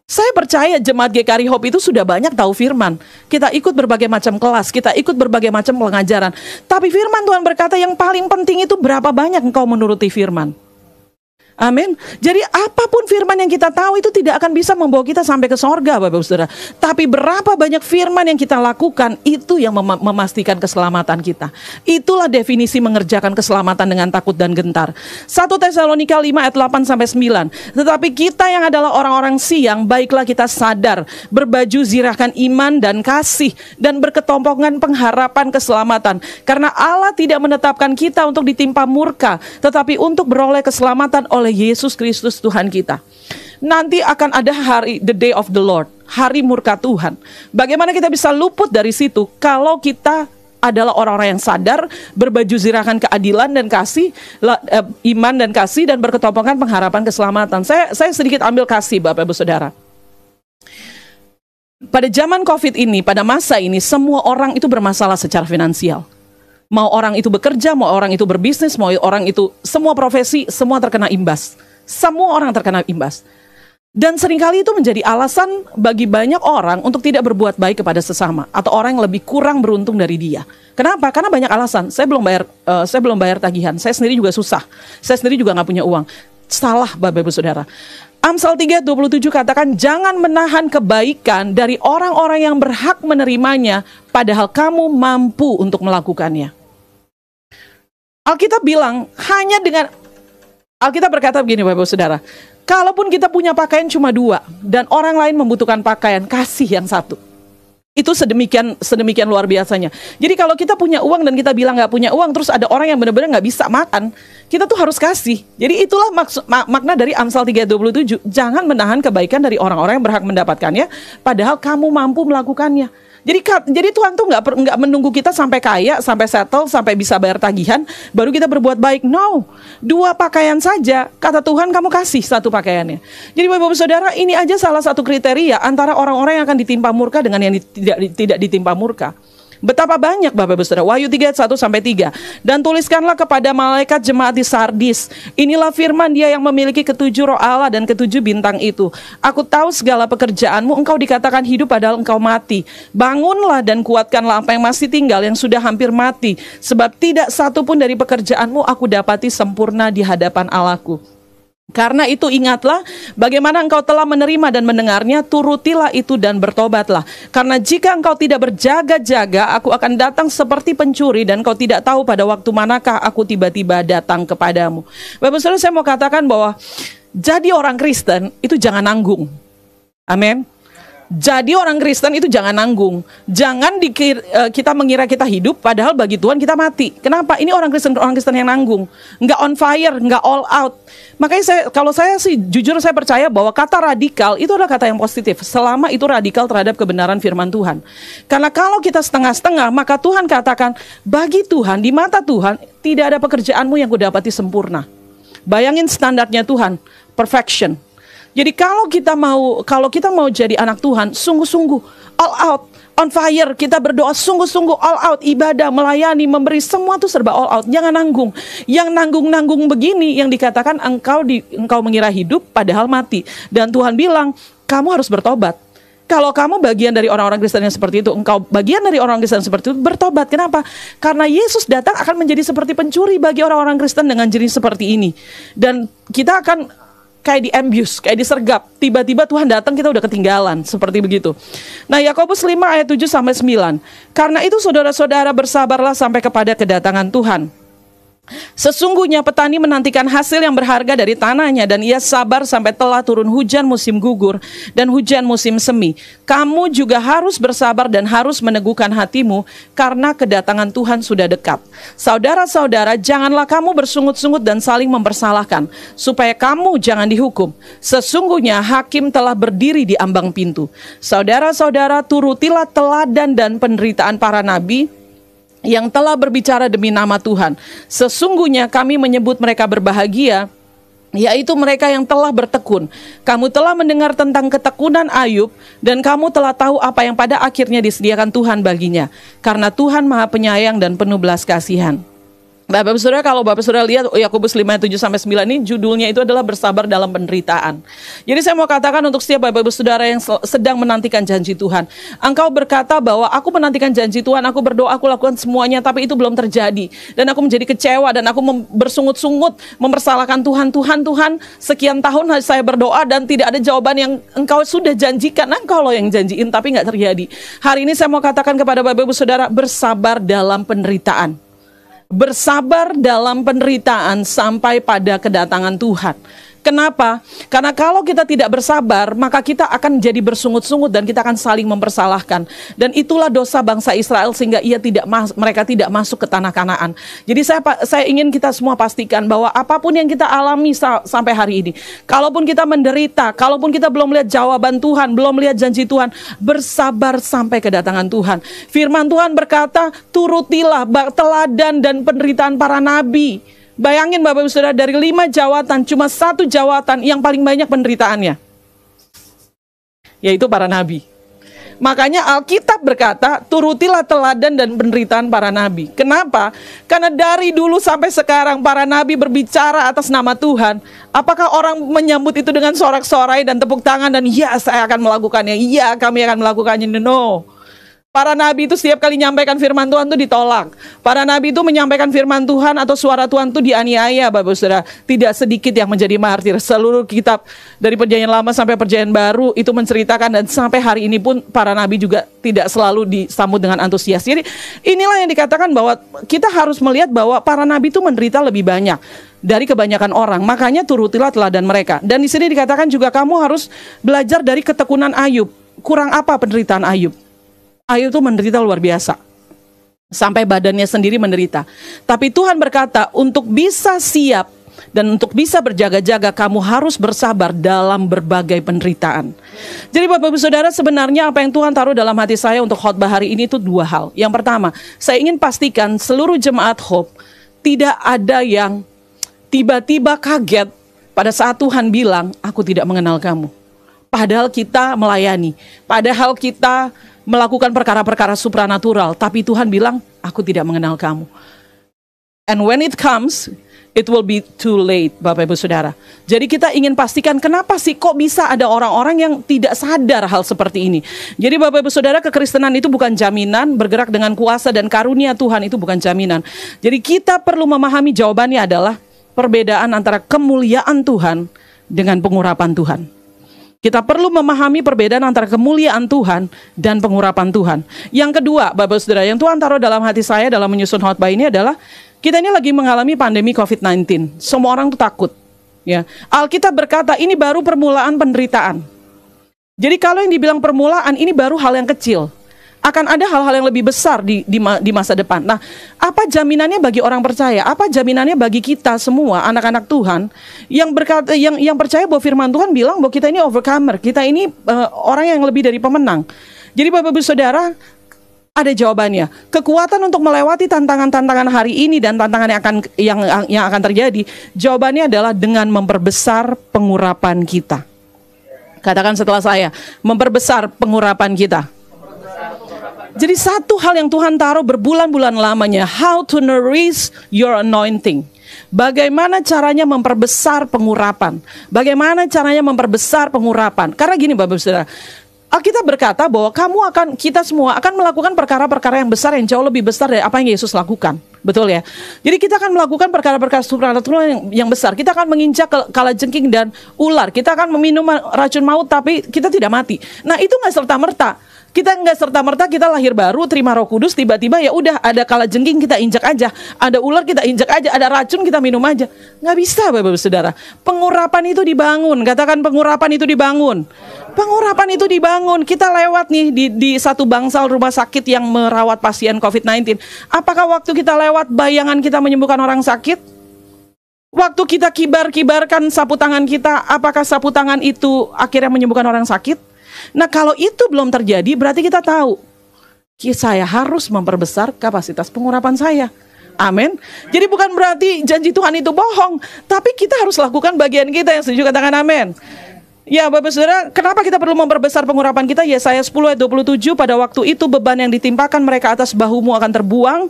Saya percaya jemaat GKRI Hope itu sudah banyak tahu firman. Kita ikut berbagai macam kelas, kita ikut berbagai macam pengajaran. Tapi firman Tuhan berkata yang paling penting itu berapa banyak engkau menuruti firman. Amin. Jadi apapun firman yang kita tahu itu tidak akan bisa membawa kita sampai ke sorga Bapak Saudara. Tapi berapa banyak firman yang kita lakukan itu yang memastikan keselamatan kita. Itulah definisi mengerjakan keselamatan dengan takut dan gentar. 1 Tesalonika 5 ayat 8-9. Tetapi kita yang adalah orang-orang siang, baiklah kita sadar, berbaju zirahkan iman dan kasih, dan berketompongan pengharapan keselamatan. Karena Allah tidak menetapkan kita untuk ditimpa murka, tetapi untuk beroleh keselamatan oleh Yesus Kristus Tuhan kita. Nanti akan ada hari, the day of the Lord, hari murka Tuhan. Bagaimana kita bisa luput dari situ? Kalau kita adalah orang-orang yang sadar, berbaju zirahkan keadilan dan kasih, iman dan kasih, dan berketompongan pengharapan keselamatan. Saya sedikit ambil kasih Bapak Ibu Saudara. Pada zaman COVID ini, pada masa ini, semua orang itu bermasalah secara finansial. Mau orang itu bekerja, mau orang itu berbisnis, mau orang itu semua profesi, semua terkena imbas. Semua orang terkena imbas. Dan seringkali itu menjadi alasan bagi banyak orang untuk tidak berbuat baik kepada sesama atau orang yang lebih kurang beruntung dari dia. Kenapa? Karena banyak alasan. Saya belum bayar tagihan. Saya sendiri juga susah. Saya sendiri juga nggak punya uang. salah Bapak Ibu Saudara. Amsal 3:27 katakan, jangan menahan kebaikan dari orang-orang yang berhak menerimanya, padahal kamu mampu untuk melakukannya. Alkitab bilang, Alkitab berkata begini Bapak Ibu Saudara, kalaupun kita punya pakaian cuma 2, dan orang lain membutuhkan pakaian, kasih yang 1. Itu sedemikian luar biasanya. Jadi kalau kita punya uang dan kita bilang nggak punya uang, terus ada orang yang benar-benar nggak bisa makan, kita tuh harus kasih. Jadi itulah makna dari Amsal 3:27. Jangan menahan kebaikan dari orang-orang yang berhak mendapatkannya, padahal kamu mampu melakukannya. Jadi Tuhan tuh nggak menunggu kita sampai kaya, sampai settle, sampai bisa bayar tagihan, baru kita berbuat baik. No, 2 pakaian saja, kata Tuhan kamu kasih 1 pakaiannya. Jadi Bapak-Ibu Saudara, ini aja salah satu kriteria antara orang-orang yang akan ditimpa murka dengan yang tidak ditimpa murka. Betapa banyak Bapak-Ibu Saudara. Wahyu 3:1-3. Dan tuliskanlah kepada malaikat jemaat di Sardis, inilah firman dia yang memiliki 7 roh Allah dan 7 bintang itu. Aku tahu segala pekerjaanmu, engkau dikatakan hidup padahal engkau mati. Bangunlah dan kuatkanlah apa yang masih tinggal, yang sudah hampir mati. Sebab tidak satu pun dari pekerjaanmu aku dapati sempurna di hadapan Allahku. Karena itu ingatlah bagaimana engkau telah menerima dan mendengarnya, turutilah itu dan bertobatlah. Karena jika engkau tidak berjaga-jaga, aku akan datang seperti pencuri dan engkau tidak tahu pada waktu manakah aku tiba-tiba datang kepadamu. Bapak Saudara, saya mau katakan bahwa jadi orang Kristen itu jangan nanggung. Amin. Jadi orang Kristen itu jangan nanggung. Jangan kita mengira kita hidup padahal bagi Tuhan kita mati. Kenapa? Ini orang Kristen yang nanggung, nggak on fire, nggak all out. Makanya kalau saya sih jujur saya percaya bahwa kata radikal itu adalah kata yang positif selama itu radikal terhadap kebenaran firman Tuhan. Karena kalau kita setengah-setengah, maka Tuhan katakan bagi Tuhan, di mata Tuhan tidak ada pekerjaanmu yang kudapati sempurna. Bayangin standarnya Tuhan, perfection. Jadi kalau kita mau jadi anak Tuhan, sungguh-sungguh all out, on fire, kita berdoa sungguh-sungguh all out, ibadah, melayani, memberi, semua tuh serba all out. Jangan nanggung. Yang nanggung-nanggung begini yang dikatakan engkau mengira hidup padahal mati. Dan Tuhan bilang, kamu harus bertobat. Kalau kamu bagian dari orang-orang Kristen yang seperti itu, engkau bagian dari orang Kristen seperti itu, bertobat. Kenapa? Karena Yesus datang akan menjadi seperti pencuri bagi orang-orang Kristen dengan jenis seperti ini. Dan kita akan kayak di ambush, kayak disergap. Tiba-tiba Tuhan datang, kita udah ketinggalan. Seperti begitu. Nah, Yakobus 5 ayat 7-9. Karena itu saudara-saudara bersabarlah sampai kepada kedatangan Tuhan. Sesungguhnya petani menantikan hasil yang berharga dari tanahnya, dan ia sabar sampai telah turun hujan musim gugur dan hujan musim semi. Kamu juga harus bersabar dan harus meneguhkan hatimu, karena kedatangan Tuhan sudah dekat. Saudara-saudara, janganlah kamu bersungut-sungut dan saling mempersalahkan, supaya kamu jangan dihukum. Sesungguhnya hakim telah berdiri di ambang pintu. Saudara-saudara, turutilah teladan dan penderitaan para nabi yang telah berbicara demi nama Tuhan. Sesungguhnya kami menyebut mereka berbahagia, yaitu mereka yang telah bertekun. Kamu telah mendengar tentang ketekunan Ayub, dan kamu telah tahu apa yang pada akhirnya disediakan Tuhan baginya. Karena Tuhan Maha Penyayang dan penuh belas kasihan. Bapak Saudara, kalau Bapak Saudara lihat Yakobus 5 ayat 7-9 ini, judulnya itu adalah bersabar dalam penderitaan. Jadi saya mau katakan untuk setiap Bapak Saudara yang sedang menantikan janji Tuhan, engkau berkata bahwa aku menantikan janji Tuhan, aku berdoa, aku lakukan semuanya, tapi itu belum terjadi, dan aku menjadi kecewa, dan aku bersungut-sungut mempersalahkan Tuhan. Tuhan, sekian tahun saya berdoa dan tidak ada jawaban yang engkau sudah janjikan. Engkau loh yang janjiin tapi nggak terjadi. Hari ini saya mau katakan kepada Bapak Ibu Saudara, bersabar dalam penderitaan. Bersabar dalam penderitaan sampai pada kedatangan Tuhan. Kenapa? Karena kalau kita tidak bersabar, maka kita akan jadi bersungut-sungut dan kita akan saling mempersalahkan. Dan itulah dosa bangsa Israel, sehingga mereka tidak masuk ke tanah Kanaan. Jadi saya ingin kita semua pastikan bahwa apapun yang kita alami sampai hari ini, kalaupun kita menderita, kalaupun kita belum melihat jawaban Tuhan, belum melihat janji Tuhan, bersabar sampai kedatangan Tuhan. Firman Tuhan berkata, turutilah teladan dan penderitaan para nabi. Bayangin Bapak Ibu Saudara, dari 5 jawatan, cuma 1 jawatan yang paling banyak penderitaannya, yaitu para nabi. Makanya Alkitab berkata, turutilah teladan dan penderitaan para nabi. Kenapa? Karena dari dulu sampai sekarang para nabi berbicara atas nama Tuhan. Apakah orang menyambut itu dengan sorak-sorai dan tepuk tangan dan ya saya akan melakukannya, iya kami akan melakukannya? No. Para nabi itu setiap kali menyampaikan firman Tuhan itu ditolak. Para nabi itu menyampaikan firman Tuhan atau suara Tuhan itu dianiaya, Bapak Saudara. Tidak sedikit yang menjadi martir. Seluruh kitab dari Perjanjian Lama sampai Perjanjian Baru itu menceritakan, dan sampai hari ini pun para nabi juga tidak selalu disambut dengan antusias. Jadi inilah yang dikatakan bahwa kita harus melihat bahwa para nabi itu menderita lebih banyak dari kebanyakan orang. Makanya turutilah teladan mereka. Dan di sini dikatakan juga kamu harus belajar dari ketekunan Ayub. Kurang apa penderitaan Ayub? Ayub itu menderita luar biasa. Sampai badannya sendiri menderita. Tapi Tuhan berkata, untuk bisa siap dan untuk bisa berjaga-jaga, kamu harus bersabar dalam berbagai penderitaan. Jadi Bapak Ibu Saudara, sebenarnya apa yang Tuhan taruh dalam hati saya untuk khotbah hari ini itu dua hal. Yang pertama, saya ingin pastikan seluruh jemaat Hope tidak ada yang tiba-tiba kaget pada saat Tuhan bilang, aku tidak mengenal kamu. Padahal kita melayani, padahal kita melakukan perkara-perkara supranatural, tapi Tuhan bilang, aku tidak mengenal kamu. And when it comes, it will be too late, Bapak Ibu Saudara. Jadi kita ingin pastikan kenapa sih kok bisa ada orang-orang yang tidak sadar hal seperti ini. Jadi Bapak Ibu Saudara, kekristenan itu bukan jaminan, bergerak dengan kuasa dan karunia Tuhan itu bukan jaminan. Jadi kita perlu memahami jawabannya adalah perbedaan antara kemuliaan Tuhan dengan pengurapan Tuhan. Kita perlu memahami perbedaan antara kemuliaan Tuhan dan pengurapan Tuhan. Yang kedua, Bapak Saudara, yang Tuhan taruh dalam hati saya dalam menyusun khotbah ini adalah kita ini lagi mengalami pandemi COVID-19. Semua orang tuh takut. Ya, Alkitab berkata ini baru permulaan penderitaan. Jadi kalau yang dibilang permulaan, ini baru hal yang kecil. Akan ada hal-hal yang lebih besar di masa depan. Nah, apa jaminannya bagi orang percaya? Apa jaminannya bagi kita semua anak-anak Tuhan yang berkata, yang percaya bahwa firman Tuhan bilang bahwa kita ini overcomer, kita ini orang yang lebih dari pemenang. Jadi Bapak Ibu Saudara, ada jawabannya. Kekuatan untuk melewati tantangan-tantangan hari ini dan tantangan yang akan terjadi, jawabannya adalah dengan memperbesar pengurapan kita. Katakan setelah saya, memperbesar pengurapan kita. Jadi satu hal yang Tuhan taruh berbulan-bulan lamanya, how to nourish your anointing. Bagaimana caranya memperbesar pengurapan? Bagaimana caranya memperbesar pengurapan? Karena gini Bapak Saudara, Alkitab berkata bahwa kita semua akan melakukan perkara-perkara yang besar, yang jauh lebih besar dari apa yang Yesus lakukan. Betul ya? Jadi kita akan melakukan perkara-perkara supranatural yang besar. Kita akan menginjak kalajengking dan ular. Kita akan meminum racun maut tapi kita tidak mati. Nah, itu nggak serta-merta. Kita nggak serta-merta kita lahir baru, terima Roh Kudus, tiba-tiba ya udah ada kalajengking kita injak aja, ada ular kita injak aja, ada racun kita minum aja. Nggak bisa Bapak Saudara. Pengurapan itu dibangun. Katakan pengurapan itu dibangun. Pengurapan itu dibangun. Kita lewat nih di satu bangsal rumah sakit yang merawat pasien COVID-19. Apakah waktu kita lewat bayangan kita menyembuhkan orang sakit? Waktu kita kibarkan sapu tangan kita, apakah sapu tangan itu akhirnya menyembuhkan orang sakit? Nah, kalau itu belum terjadi, berarti kita tahu saya harus memperbesar kapasitas pengurapan saya. Amin. Jadi bukan berarti janji Tuhan itu bohong, tapi kita harus lakukan bagian kita. Yang setuju katakan amin. Ya Bapak Saudara, kenapa kita perlu memperbesar pengurapan kita? Yesaya 10 ayat 27, pada waktu itu beban yang ditimpakan mereka atas bahumu akan terbuang,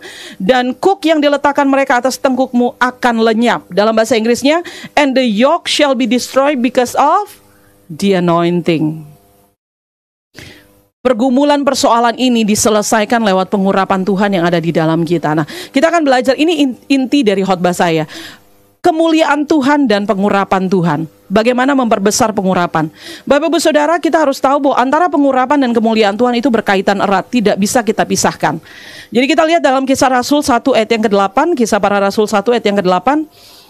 dan kuk yang diletakkan mereka atas tengkukmu akan lenyap. Dalam bahasa Inggrisnya, and the yoke shall be destroyed because of the anointing. Pergumulan persoalan ini diselesaikan lewat pengurapan Tuhan yang ada di dalam kita. Nah, kita akan belajar, ini inti dari khotbah saya. Kemuliaan Tuhan dan pengurapan Tuhan. Bagaimana memperbesar pengurapan. Bapak Ibu Saudara, kita harus tahu bahwa antara pengurapan dan kemuliaan Tuhan itu berkaitan erat. Tidak bisa kita pisahkan. Jadi kita lihat dalam Kisah Rasul 1 ayat yang ke-8. Kisah Para Rasul 1 ayat yang ke-8.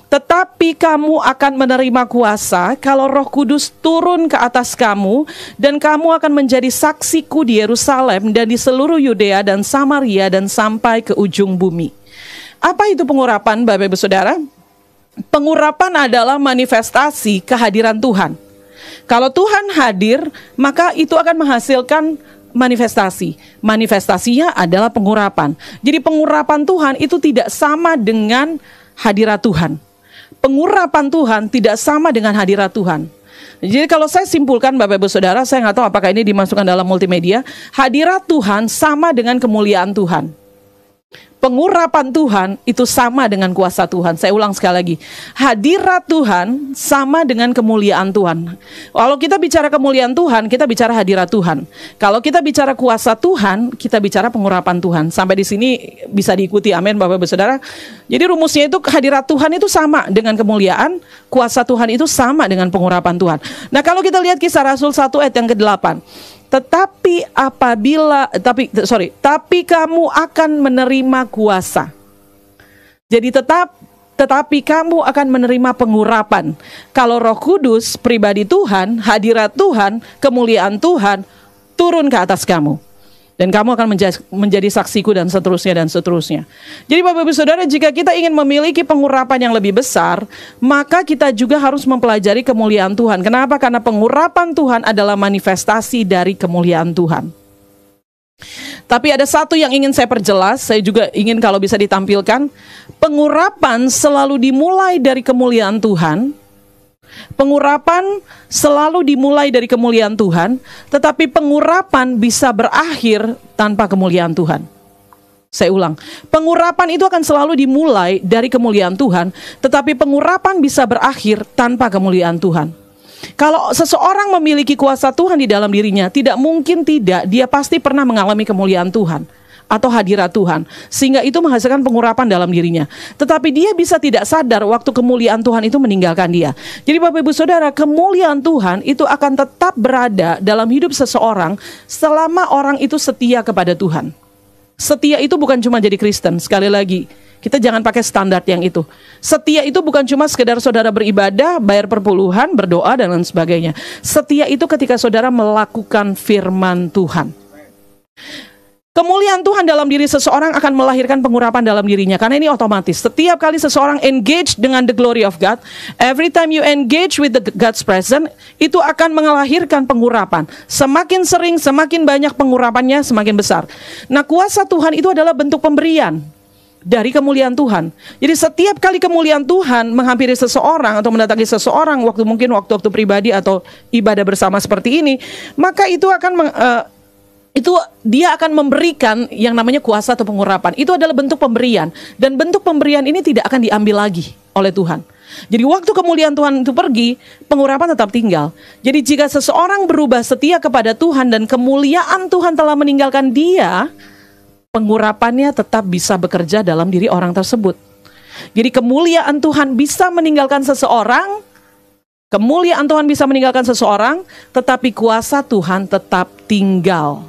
Tetapi kamu akan menerima kuasa kalau Roh Kudus turun ke atas kamu, dan kamu akan menjadi saksiku di Yerusalem dan di seluruh Yudea dan Samaria dan sampai ke ujung bumi. Apa itu pengurapan, Bapak Ibu Saudara? Pengurapan adalah manifestasi kehadiran Tuhan. Kalau Tuhan hadir, maka itu akan menghasilkan manifestasi. Manifestasinya adalah pengurapan. Jadi pengurapan Tuhan itu tidak sama dengan hadirat Tuhan. Pengurapan Tuhan tidak sama dengan hadirat Tuhan. Jadi kalau saya simpulkan Bapak Ibu Saudara, saya nggak tahu apakah ini dimasukkan dalam multimedia, hadirat Tuhan sama dengan kemuliaan Tuhan. Pengurapan Tuhan itu sama dengan kuasa Tuhan. Saya ulang sekali lagi. Hadirat Tuhan sama dengan kemuliaan Tuhan. Kalau kita bicara kemuliaan Tuhan, kita bicara hadirat Tuhan. Kalau kita bicara kuasa Tuhan, kita bicara pengurapan Tuhan. Sampai di sini bisa diikuti, amin Bapak Ibu Saudara. Jadi rumusnya itu hadirat Tuhan itu sama dengan kemuliaan, kuasa Tuhan itu sama dengan pengurapan Tuhan. Nah, kalau kita lihat Kisah Rasul 1 ayat yang ke-8. Tapi kamu akan menerima kuasa. Jadi tetapi kamu akan menerima pengurapan. Kalau Roh Kudus, pribadi Tuhan, hadirat Tuhan, kemuliaan Tuhan turun ke atas kamu. Dan kamu akan menjadi saksiku dan seterusnya dan seterusnya. Jadi Bapak Ibu Saudara, jika kita ingin memiliki pengurapan yang lebih besar, maka kita juga harus mempelajari kemuliaan Tuhan. Kenapa? Karena pengurapan Tuhan adalah manifestasi dari kemuliaan Tuhan. Tapi ada satu yang ingin saya perjelas, saya juga ingin kalau bisa ditampilkan. Pengurapan selalu dimulai dari kemuliaan Tuhan. Pengurapan selalu dimulai dari kemuliaan Tuhan, tetapi pengurapan bisa berakhir tanpa kemuliaan Tuhan. Saya ulang, pengurapan itu akan selalu dimulai dari kemuliaan Tuhan, tetapi pengurapan bisa berakhir tanpa kemuliaan Tuhan. Kalau seseorang memiliki kuasa Tuhan di dalam dirinya, tidak mungkin tidak, dia pasti pernah mengalami kemuliaan Tuhan atau hadirat Tuhan, sehingga itu menghasilkan pengurapan dalam dirinya. Tetapi dia bisa tidak sadar waktu kemuliaan Tuhan itu meninggalkan dia. Jadi Bapak Ibu Saudara, kemuliaan Tuhan itu akan tetap berada dalam hidup seseorang selama orang itu setia kepada Tuhan. Setia itu bukan cuma jadi Kristen, sekali lagi, kita jangan pakai standar yang itu. Setia itu bukan cuma sekedar saudara beribadah, bayar perpuluhan, berdoa, dan lain sebagainya. Setia itu ketika saudara melakukan firman Tuhan. Kemuliaan Tuhan dalam diri seseorang akan melahirkan pengurapan dalam dirinya. Karena ini otomatis. Setiap kali seseorang engage dengan the glory of God, every time you engage with the God's presence, itu akan melahirkan pengurapan. Semakin sering, semakin banyak pengurapannya, semakin besar. Nah, kuasa Tuhan itu adalah bentuk pemberian dari kemuliaan Tuhan. Jadi setiap kali kemuliaan Tuhan menghampiri seseorang atau mendatangi seseorang, mungkin waktu-waktu pribadi atau ibadah bersama seperti ini, maka itu akan dia akan memberikan yang namanya kuasa atau pengurapan. Itu adalah bentuk pemberian. Dan bentuk pemberian ini tidak akan diambil lagi oleh Tuhan. Jadi waktu kemuliaan Tuhan itu pergi, pengurapan tetap tinggal. Jadi jika seseorang berubah setia kepada Tuhan dan kemuliaan Tuhan telah meninggalkan dia, pengurapannya tetap bisa bekerja dalam diri orang tersebut. Jadi kemuliaan Tuhan bisa meninggalkan seseorang, tetapi kuasa Tuhan tetap tinggal.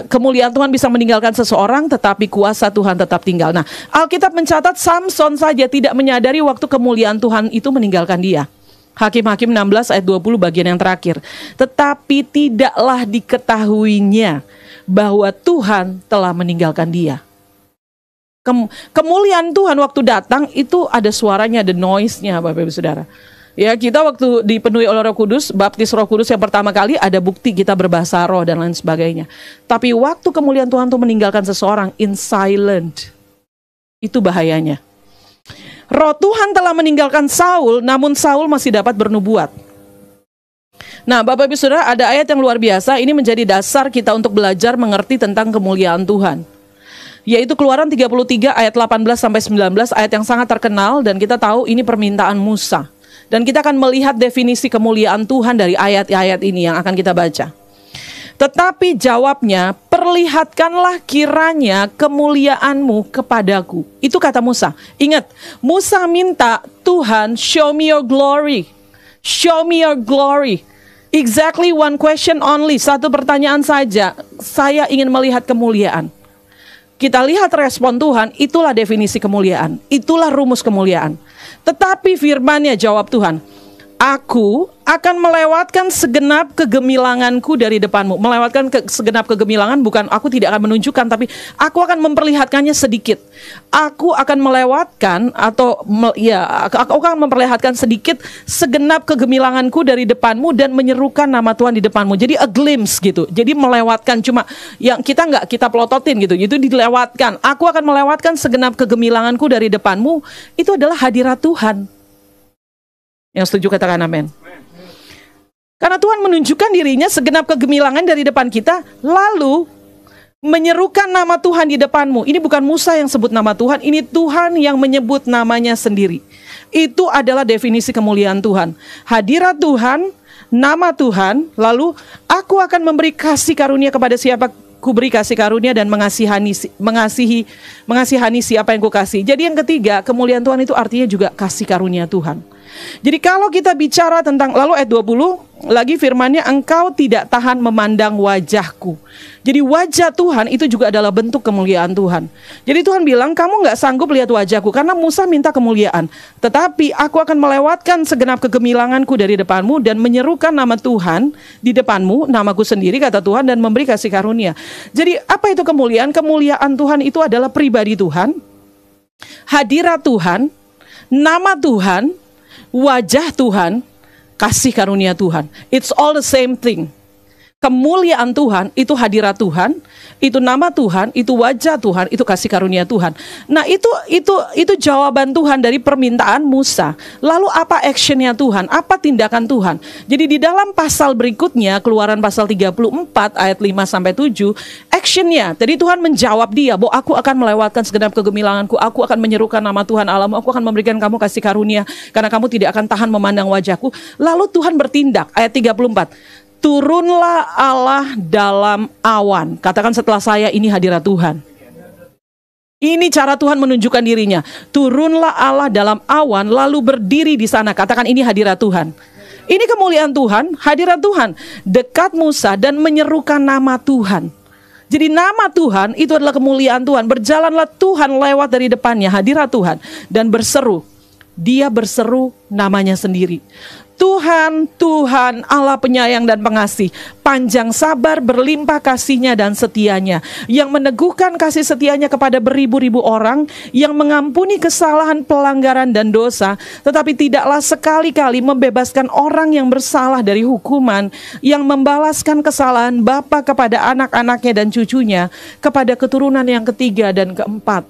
Kemuliaan Tuhan bisa meninggalkan seseorang, tetapi kuasa Tuhan tetap tinggal. Nah, Alkitab mencatat Samson saja tidak menyadari waktu kemuliaan Tuhan itu meninggalkan dia. Hakim-Hakim 16 ayat 20 bagian yang terakhir. Tetapi tidaklah diketahuinya bahwa Tuhan telah meninggalkan dia. Kemuliaan Tuhan waktu datang itu ada suaranya, ada noise-nya Bapak Ibu Saudara. Ya, kita waktu dipenuhi oleh Roh Kudus, baptis Roh Kudus yang pertama kali, ada bukti kita berbahasa roh dan lain sebagainya. Tapi waktu kemuliaan Tuhan itu meninggalkan seseorang in silent, itu bahayanya. Roh Tuhan telah meninggalkan Saul, namun Saul masih dapat bernubuat. Nah, Bapak Ibu Saudara, ada ayat yang luar biasa, ini menjadi dasar kita untuk belajar mengerti tentang kemuliaan Tuhan. Yaitu Keluaran 33 ayat 18 sampai 19, ayat yang sangat terkenal, dan kita tahu ini permintaan Musa. Dan kita akan melihat definisi kemuliaan Tuhan dari ayat-ayat ini yang akan kita baca. Tetapi jawabnya, perlihatkanlah kiranya kemuliaanmu kepadaku. Itu kata Musa. Ingat, Musa minta, Tuhan, show me your glory. Show me your glory. Exactly one question only, satu pertanyaan saja. Saya ingin melihat kemuliaan. Kita lihat respon Tuhan, itulah definisi kemuliaan. Itulah rumus kemuliaan. Tetapi firman-Nya, jawab Tuhan, aku akan melewatkan segenap kegemilanganku dari depanmu. Melewatkan segenap kegemilangan bukan aku tidak akan menunjukkan, tapi aku akan memperlihatkannya sedikit. Aku akan melewatkan aku akan memperlihatkan sedikit segenap kegemilanganku dari depanmu dan menyerukan nama Tuhan di depanmu. Jadi a glimpse gitu. Jadi melewatkan, cuma yang kita pelototin gitu. Itu dilewatkan. Aku akan melewatkan segenap kegemilanganku dari depanmu. Itu adalah hadirat Tuhan. Yang setuju katakan amin. Karena Tuhan menunjukkan dirinya segenap kegemilangan dari depan kita. Lalu menyerukan nama Tuhan di depanmu. Ini bukan Musa yang sebut nama Tuhan, ini Tuhan yang menyebut namanya sendiri. Itu adalah definisi kemuliaan Tuhan. Hadirat Tuhan, nama Tuhan, lalu aku akan memberi kasih karunia kepada siapa ku beri kasih karunia dan mengasihani siapa yang ku kasih. Jadi yang ketiga, kemuliaan Tuhan itu artinya juga kasih karunia Tuhan. Jadi kalau kita bicara tentang, lalu ayat 20 lagi firmannya, engkau tidak tahan memandang wajahku. Jadi wajah Tuhan itu juga adalah bentuk kemuliaan Tuhan. Jadi Tuhan bilang, kamu gak sanggup lihat wajahku karena Musa minta kemuliaan. Tetapi aku akan melewatkan segenap kegemilanganku dari depanmu dan menyerukan nama Tuhan di depanmu, namaku sendiri kata Tuhan, dan memberi kasih karunia. Jadi apa itu kemuliaan? Kemuliaan Tuhan itu adalah pribadi Tuhan, hadirat Tuhan, nama Tuhan, wajah Tuhan, kasih karunia Tuhan. It's all the same thing. Kemuliaan Tuhan itu hadirat Tuhan, itu nama Tuhan, itu wajah Tuhan, itu kasih karunia Tuhan. Nah, itu jawaban Tuhan dari permintaan Musa. Lalu apa actionnya Tuhan? Apa tindakan Tuhan? Jadi di dalam pasal berikutnya, Keluaran pasal 34 ayat 5 sampai 7, actionnya. Jadi Tuhan menjawab dia bahwa aku akan melewatkan segenap kegemilanganku, aku akan menyerukan nama Tuhan Allahmu, aku akan memberikan kamu kasih karunia karena kamu tidak akan tahan memandang wajahku. Lalu Tuhan bertindak, ayat 34. Turunlah Allah dalam awan. Katakan setelah saya, ini hadirat Tuhan. Ini cara Tuhan menunjukkan dirinya. Turunlah Allah dalam awan lalu berdiri di sana. Katakan ini hadirat Tuhan. Ini kemuliaan Tuhan, hadirat Tuhan. Dekat Musa dan menyerukan nama Tuhan. Jadi nama Tuhan itu adalah kemuliaan Tuhan. Berjalanlah Tuhan lewat dari depannya, hadirat Tuhan. Dan berseru. Dia berseru namanya sendiri. Tuhan, Tuhan, Allah penyayang dan pengasih, panjang sabar, berlimpah kasihnya dan setianya, yang meneguhkan kasih setianya kepada beribu-ribu orang, yang mengampuni kesalahan, pelanggaran dan dosa, tetapi tidaklah sekali-kali membebaskan orang yang bersalah dari hukuman, yang membalaskan kesalahan bapa kepada anak-anaknya dan cucunya, kepada keturunan yang ketiga dan keempat.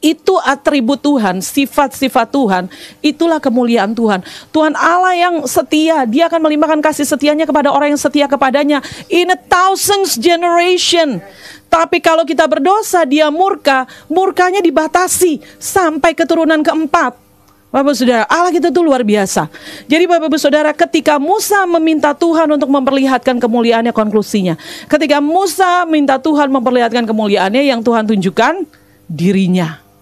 Itu atribut Tuhan, sifat-sifat Tuhan, itulah kemuliaan Tuhan. Tuhan Allah yang setia, dia akan melimpahkan kasih setianya kepada orang yang setia kepadanya in 1,000 generation. Tapi kalau kita berdosa, dia murka, murkanya dibatasi sampai keturunan keempat. Bapak Saudara, Allah kita tuh luar biasa. Jadi Bapak Saudara, ketika Musa meminta Tuhan untuk memperlihatkan kemuliaannya, konklusinya, ketika Musa minta Tuhan memperlihatkan kemuliaannya, yang Tuhan tunjukkan dirinya.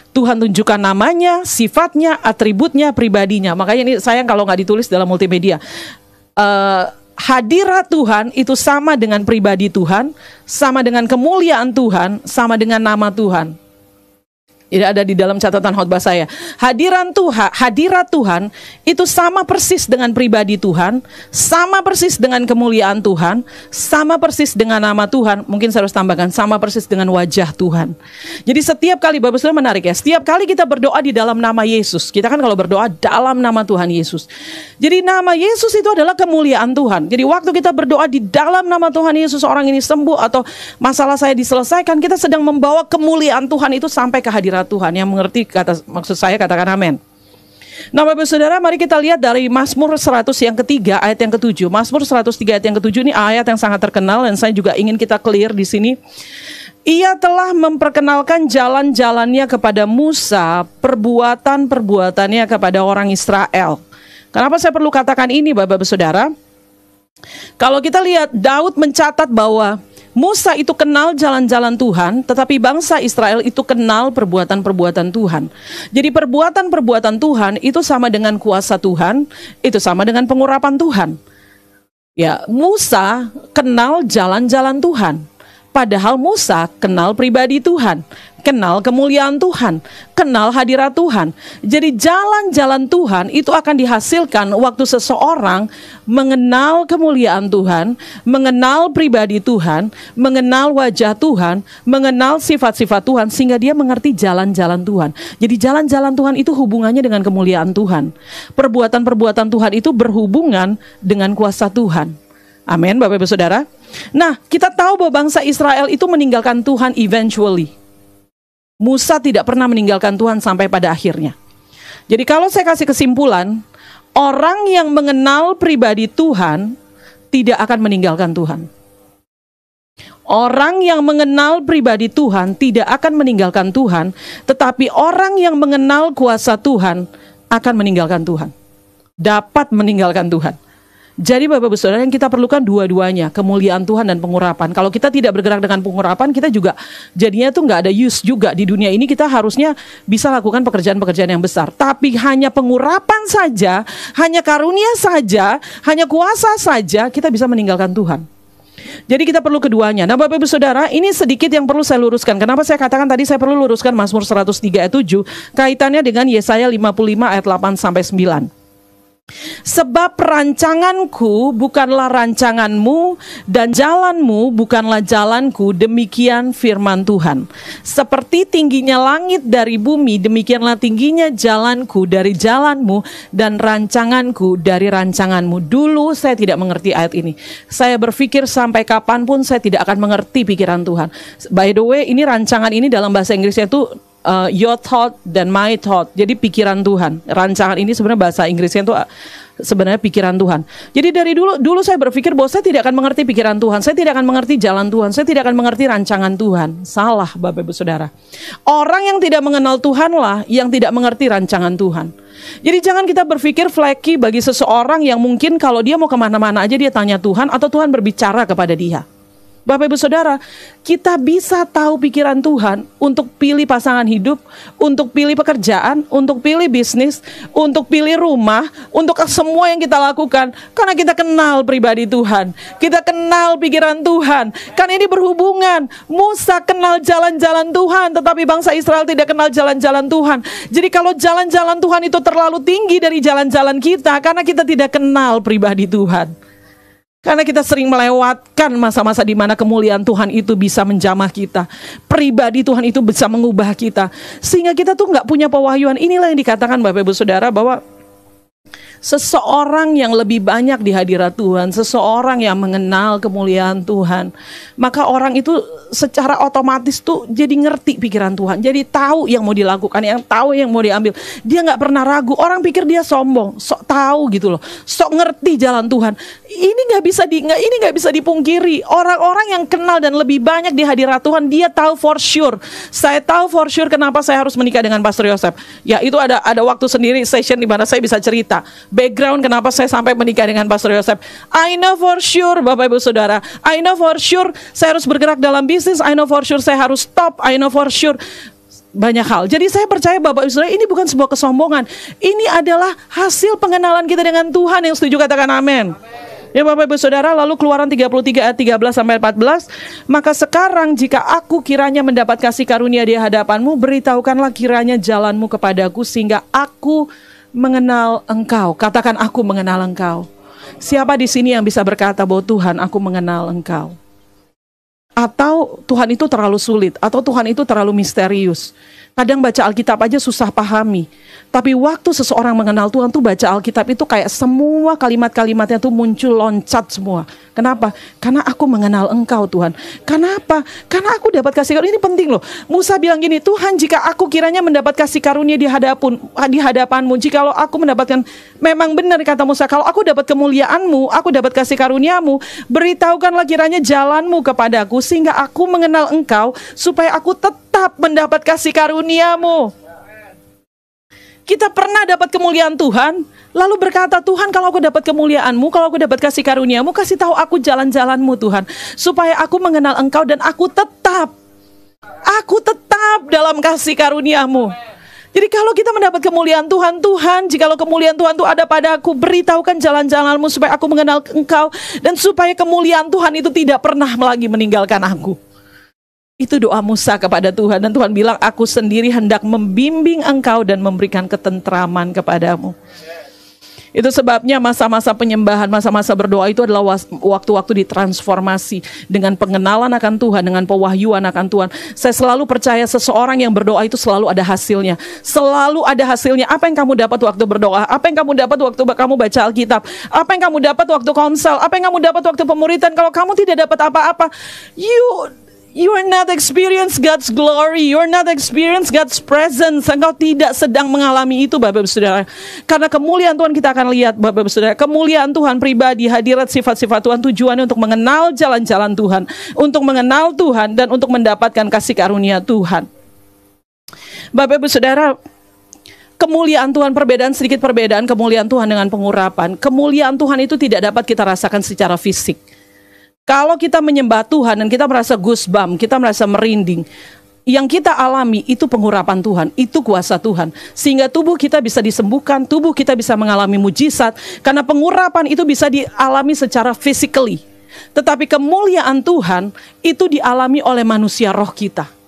Tuhan tunjukkan namanya, sifatnya, atributnya, pribadinya. Makanya ini sayang kalau nggak ditulis dalam multimedia. Hadirat Tuhan itu sama dengan pribadi Tuhan, sama dengan kemuliaan Tuhan, sama dengan nama Tuhan. Ini ada di dalam catatan khotbah saya. Hadirat Tuhan itu sama persis dengan pribadi Tuhan, sama persis dengan kemuliaan Tuhan, sama persis dengan nama Tuhan. Mungkin saya harus tambahkan, sama persis dengan wajah Tuhan. Jadi setiap kali, Bapak Saudara menarik ya, setiap kali kita berdoa di dalam nama Yesus, kita kan kalau berdoa dalam nama Tuhan Yesus. Jadi nama Yesus itu adalah kemuliaan Tuhan. Jadi waktu kita berdoa di dalam nama Tuhan Yesus, orang ini sembuh atau masalah saya diselesaikan, kita sedang membawa kemuliaan Tuhan itu sampai ke hadirat Tuhan. Yang mengerti maksud saya katakan amin. Nah Bapak Saudara, mari kita lihat dari Mazmur 100 yang ketiga ayat yang ke-7. Mazmur 103 ayat yang ke-7 ini ayat yang sangat terkenal dan saya juga ingin kita clear di sini. Ia telah memperkenalkan jalan-jalannya kepada Musa, perbuatan-perbuatannya kepada orang Israel. Kenapa saya perlu katakan ini Bapak Saudara? Kalau kita lihat, Daud mencatat bahwa Musa itu kenal jalan-jalan Tuhan, tetapi bangsa Israel itu kenal perbuatan-perbuatan Tuhan. Jadi perbuatan-perbuatan Tuhan itu sama dengan kuasa Tuhan, itu sama dengan pengurapan Tuhan. Ya, Musa kenal jalan-jalan Tuhan. Padahal Musa kenal pribadi Tuhan, kenal kemuliaan Tuhan, kenal hadirat Tuhan. Jadi jalan-jalan Tuhan itu akan dihasilkan waktu seseorang mengenal kemuliaan Tuhan, mengenal pribadi Tuhan, mengenal wajah Tuhan, mengenal sifat-sifat Tuhan, sehingga dia mengerti jalan-jalan Tuhan. Jadi jalan-jalan Tuhan itu hubungannya dengan kemuliaan Tuhan. Perbuatan-perbuatan Tuhan itu berhubungan dengan kuasa Tuhan. Amin, Bapak Ibu Saudara. Nah, kita tahu bahwa bangsa Israel itu meninggalkan Tuhan eventually. Musa tidak pernah meninggalkan Tuhan sampai pada akhirnya. Jadi kalau saya kasih kesimpulan, orang yang mengenal pribadi Tuhan tidak akan meninggalkan Tuhan. Orang yang mengenal pribadi Tuhan tidak akan meninggalkan Tuhan, tetapi orang yang mengenal kuasa Tuhan akan meninggalkan Tuhan. Dapat meninggalkan Tuhan. Jadi Bapak Ibu Saudara, yang kita perlukan dua-duanya, kemuliaan Tuhan dan pengurapan. Kalau kita tidak bergerak dengan pengurapan, kita juga jadinya tuh nggak ada use juga di dunia ini. Kita harusnya bisa lakukan pekerjaan-pekerjaan yang besar. Tapi hanya pengurapan saja, hanya karunia saja, hanya kuasa saja, kita bisa meninggalkan Tuhan. Jadi kita perlu keduanya. Nah Bapak Ibu Saudara, ini sedikit yang perlu saya luruskan. Kenapa saya katakan tadi saya perlu luruskan Mazmur 103 ayat 7, kaitannya dengan Yesaya 55 ayat 8 sampai 9. Sebab rancanganku bukanlah rancanganmu, dan jalanmu bukanlah jalanku, demikian firman Tuhan. Seperti tingginya langit dari bumi, demikianlah tingginya jalanku dari jalanmu, dan rancanganku dari rancanganmu. Dulu saya tidak mengerti ayat ini. Saya berpikir sampai kapanpun saya tidak akan mengerti pikiran Tuhan. By the way, ini rancangan ini dalam bahasa Inggrisnya itu your thought dan my thought. Jadi pikiran Tuhan. Rancangan ini sebenarnya bahasa Inggrisnya itu sebenarnya pikiran Tuhan. Jadi dari dulu saya berpikir bahwa saya tidak akan mengerti pikiran Tuhan, saya tidak akan mengerti jalan Tuhan, saya tidak akan mengerti rancangan Tuhan. Salah Bapak Ibu Saudara. Orang yang tidak mengenal Tuhanlah yang tidak mengerti rancangan Tuhan. Jadi jangan kita berpikir flaky bagi seseorang yang mungkin kalau dia mau kemana-mana aja dia tanya Tuhan, atau Tuhan berbicara kepada dia. Bapak Ibu Saudara, kita bisa tahu pikiran Tuhan untuk pilih pasangan hidup, untuk pilih pekerjaan, untuk pilih bisnis, untuk pilih rumah, untuk semua yang kita lakukan. Karena kita kenal pribadi Tuhan, kita kenal pikiran Tuhan. Karena ini berhubungan. Musa kenal jalan-jalan Tuhan, tetapi bangsa Israel tidak kenal jalan-jalan Tuhan. Jadi kalau jalan-jalan Tuhan itu terlalu tinggi dari jalan-jalan kita, karena kita tidak kenal pribadi Tuhan. Karena kita sering melewatkan masa-masa di mana kemuliaan Tuhan itu bisa menjamah kita. Pribadi Tuhan itu bisa mengubah kita. Sehingga kita tuh nggak punya pewahyuan. Inilah yang dikatakan Bapak Ibu Saudara bahwa seseorang yang lebih banyak di hadirat Tuhan, seseorang yang mengenal kemuliaan Tuhan, maka orang itu secara otomatis tuh jadi ngerti pikiran Tuhan, jadi tahu yang mau dilakukan, yang tahu yang mau diambil. Dia nggak pernah ragu. Orang pikir dia sombong, sok tahu gitu loh, sok ngerti jalan Tuhan. Ini nggak bisa dipungkiri. Orang-orang yang kenal dan lebih banyak di hadirat Tuhan, dia tahu for sure. Saya tahu for sure kenapa saya harus menikah dengan Pastor Yosef. Ya itu ada waktu sendiri session di mana saya bisa cerita background kenapa saya sampai menikah dengan Pastor Yosef. I know for sure Bapak Ibu Saudara, I know for sure saya harus bergerak dalam bisnis, I know for sure saya harus stop, I know for sure banyak hal. Jadi saya percaya Bapak Ibu Saudara, ini bukan sebuah kesombongan. Ini adalah hasil pengenalan kita dengan Tuhan. Yang setuju katakan amin. Ya Bapak Ibu Saudara, lalu Keluaran 33 ayat 13 sampai 14. Maka sekarang jika aku kiranya mendapat kasih karunia di hadapanmu, beritahukanlah kiranya jalanmu kepadaku sehingga aku mengenal engkau. Katakan aku mengenal engkau. Siapa di sini yang bisa berkata bahwa Tuhan aku mengenal engkau? Atau Tuhan itu terlalu sulit, atau Tuhan itu terlalu misterius. Kadang baca Alkitab aja susah pahami. Tapi waktu seseorang mengenal Tuhan tuh baca Alkitab itu kayak semua kalimat-kalimatnya tuh muncul loncat semua. Kenapa? Karena aku mengenal engkau Tuhan. Kenapa? Karena aku dapat kasih karunia. Ini penting loh. Musa bilang gini, Tuhan jika aku kiranya mendapat kasih karunia di hadapanmu, jikalau aku mendapatkan, memang benar kata Musa, kalau aku dapat kemuliaanmu, aku dapat kasih karuniamu, beritahukanlah kiranya jalanmu kepadaku sehingga aku mengenal engkau, supaya aku tetap mendapat kasih karuniamu. Kita pernah dapat kemuliaan Tuhan, lalu berkata, Tuhan kalau aku dapat kemuliaanmu, kalau aku dapat kasih karuniamu, kasih tahu aku jalan-jalanmu Tuhan, supaya aku mengenal engkau dan aku tetap dalam kasih karuniamu. Jadi kalau kita mendapat kemuliaan Tuhan, jikalau kemuliaan Tuhan itu ada padaku, beritahukan jalan-jalanmu supaya aku mengenal engkau, dan supaya kemuliaan Tuhan itu tidak pernah lagi meninggalkan aku. Itu doa Musa kepada Tuhan, dan Tuhan bilang, aku sendiri hendak membimbing engkau dan memberikan ketentraman kepadamu. Itu sebabnya masa-masa penyembahan, masa-masa berdoa itu adalah waktu-waktu ditransformasi dengan pengenalan akan Tuhan, dengan pewahyuan akan Tuhan. Saya selalu percaya seseorang yang berdoa itu selalu ada hasilnya. Selalu ada hasilnya. Apa yang kamu dapat waktu berdoa? Apa yang kamu dapat waktu kamu baca Alkitab? Apa yang kamu dapat waktu konsel? Apa yang kamu dapat waktu pemuritan? Kalau kamu tidak dapat apa-apa, You are not experience God's glory. You are not experience God's presence. Engkau tidak sedang mengalami itu, Bapak Ibu Saudara. Karena kemuliaan Tuhan kita akan lihat, Bapak Ibu Saudara. Kemuliaan Tuhan pribadi, hadirat sifat-sifat Tuhan, tujuannya untuk mengenal jalan-jalan Tuhan, untuk mengenal Tuhan, dan untuk mendapatkan kasih karunia Tuhan. Bapak Ibu Saudara, kemuliaan Tuhan, sedikit perbedaan kemuliaan Tuhan dengan pengurapan. Kemuliaan Tuhan itu tidak dapat kita rasakan secara fisik. Kalau kita menyembah Tuhan dan kita merasa goosebump, kita merasa merinding, yang kita alami itu pengurapan Tuhan, itu kuasa Tuhan. Sehingga tubuh kita bisa disembuhkan, tubuh kita bisa mengalami mujizat, karena pengurapan itu bisa dialami secara physically. Tetapi kemuliaan Tuhan itu dialami oleh manusia roh kita.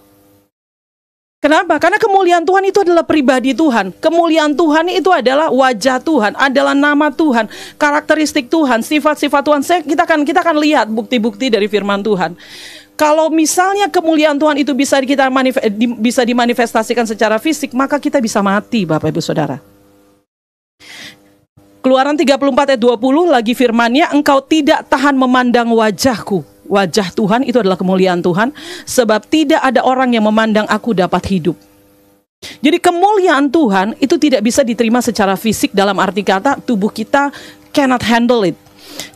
Kenapa? Karena kemuliaan Tuhan itu adalah pribadi Tuhan. Kemuliaan Tuhan itu adalah wajah Tuhan, adalah nama Tuhan, karakteristik Tuhan, sifat-sifat Tuhan. Kita akan lihat bukti-bukti dari firman Tuhan. Kalau misalnya kemuliaan Tuhan itu bisa dimanifestasikan secara fisik, maka kita bisa mati, Bapak Ibu Saudara. Keluaran 34 ayat 20 lagi firmannya, engkau tidak tahan memandang wajahku. Wajah Tuhan itu adalah kemuliaan Tuhan, sebab tidak ada orang yang memandang aku dapat hidup. Jadi kemuliaan Tuhan itu tidak bisa diterima secara fisik, dalam arti kata tubuh kita cannot handle it.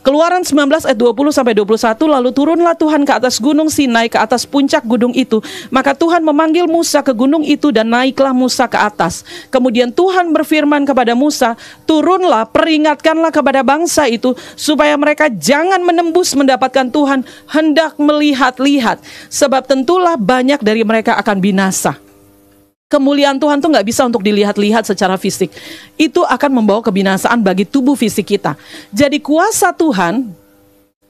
Keluaran 19 ayat 20-21, lalu turunlah Tuhan ke atas gunung Sinai, ke atas puncak gunung itu. Maka Tuhan memanggil Musa ke gunung itu dan naiklah Musa ke atas. Kemudian Tuhan berfirman kepada Musa, turunlah, peringatkanlah kepada bangsa itu, supaya mereka jangan menembus mendapatkan Tuhan hendak melihat-lihat. Sebab tentulah banyak dari mereka akan binasa. Kemuliaan Tuhan tuh nggak bisa untuk dilihat-lihat secara fisik. Itu akan membawa kebinasaan bagi tubuh fisik kita. Jadi kuasa Tuhan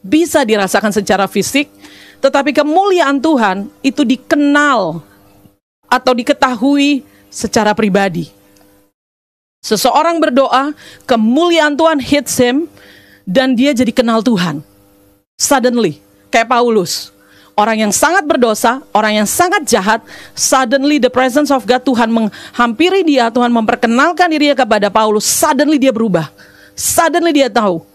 bisa dirasakan secara fisik, tetapi kemuliaan Tuhan itu dikenal atau diketahui secara pribadi. Seseorang berdoa, kemuliaan Tuhan hits him, dan dia jadi kenal Tuhan. Suddenly, kayak Paulus. Orang yang sangat berdosa, orang yang sangat jahat, suddenly the presence of God, Tuhan menghampiri dia, Tuhan memperkenalkan dirinya kepada Paulus, suddenly dia berubah, suddenly dia tahu.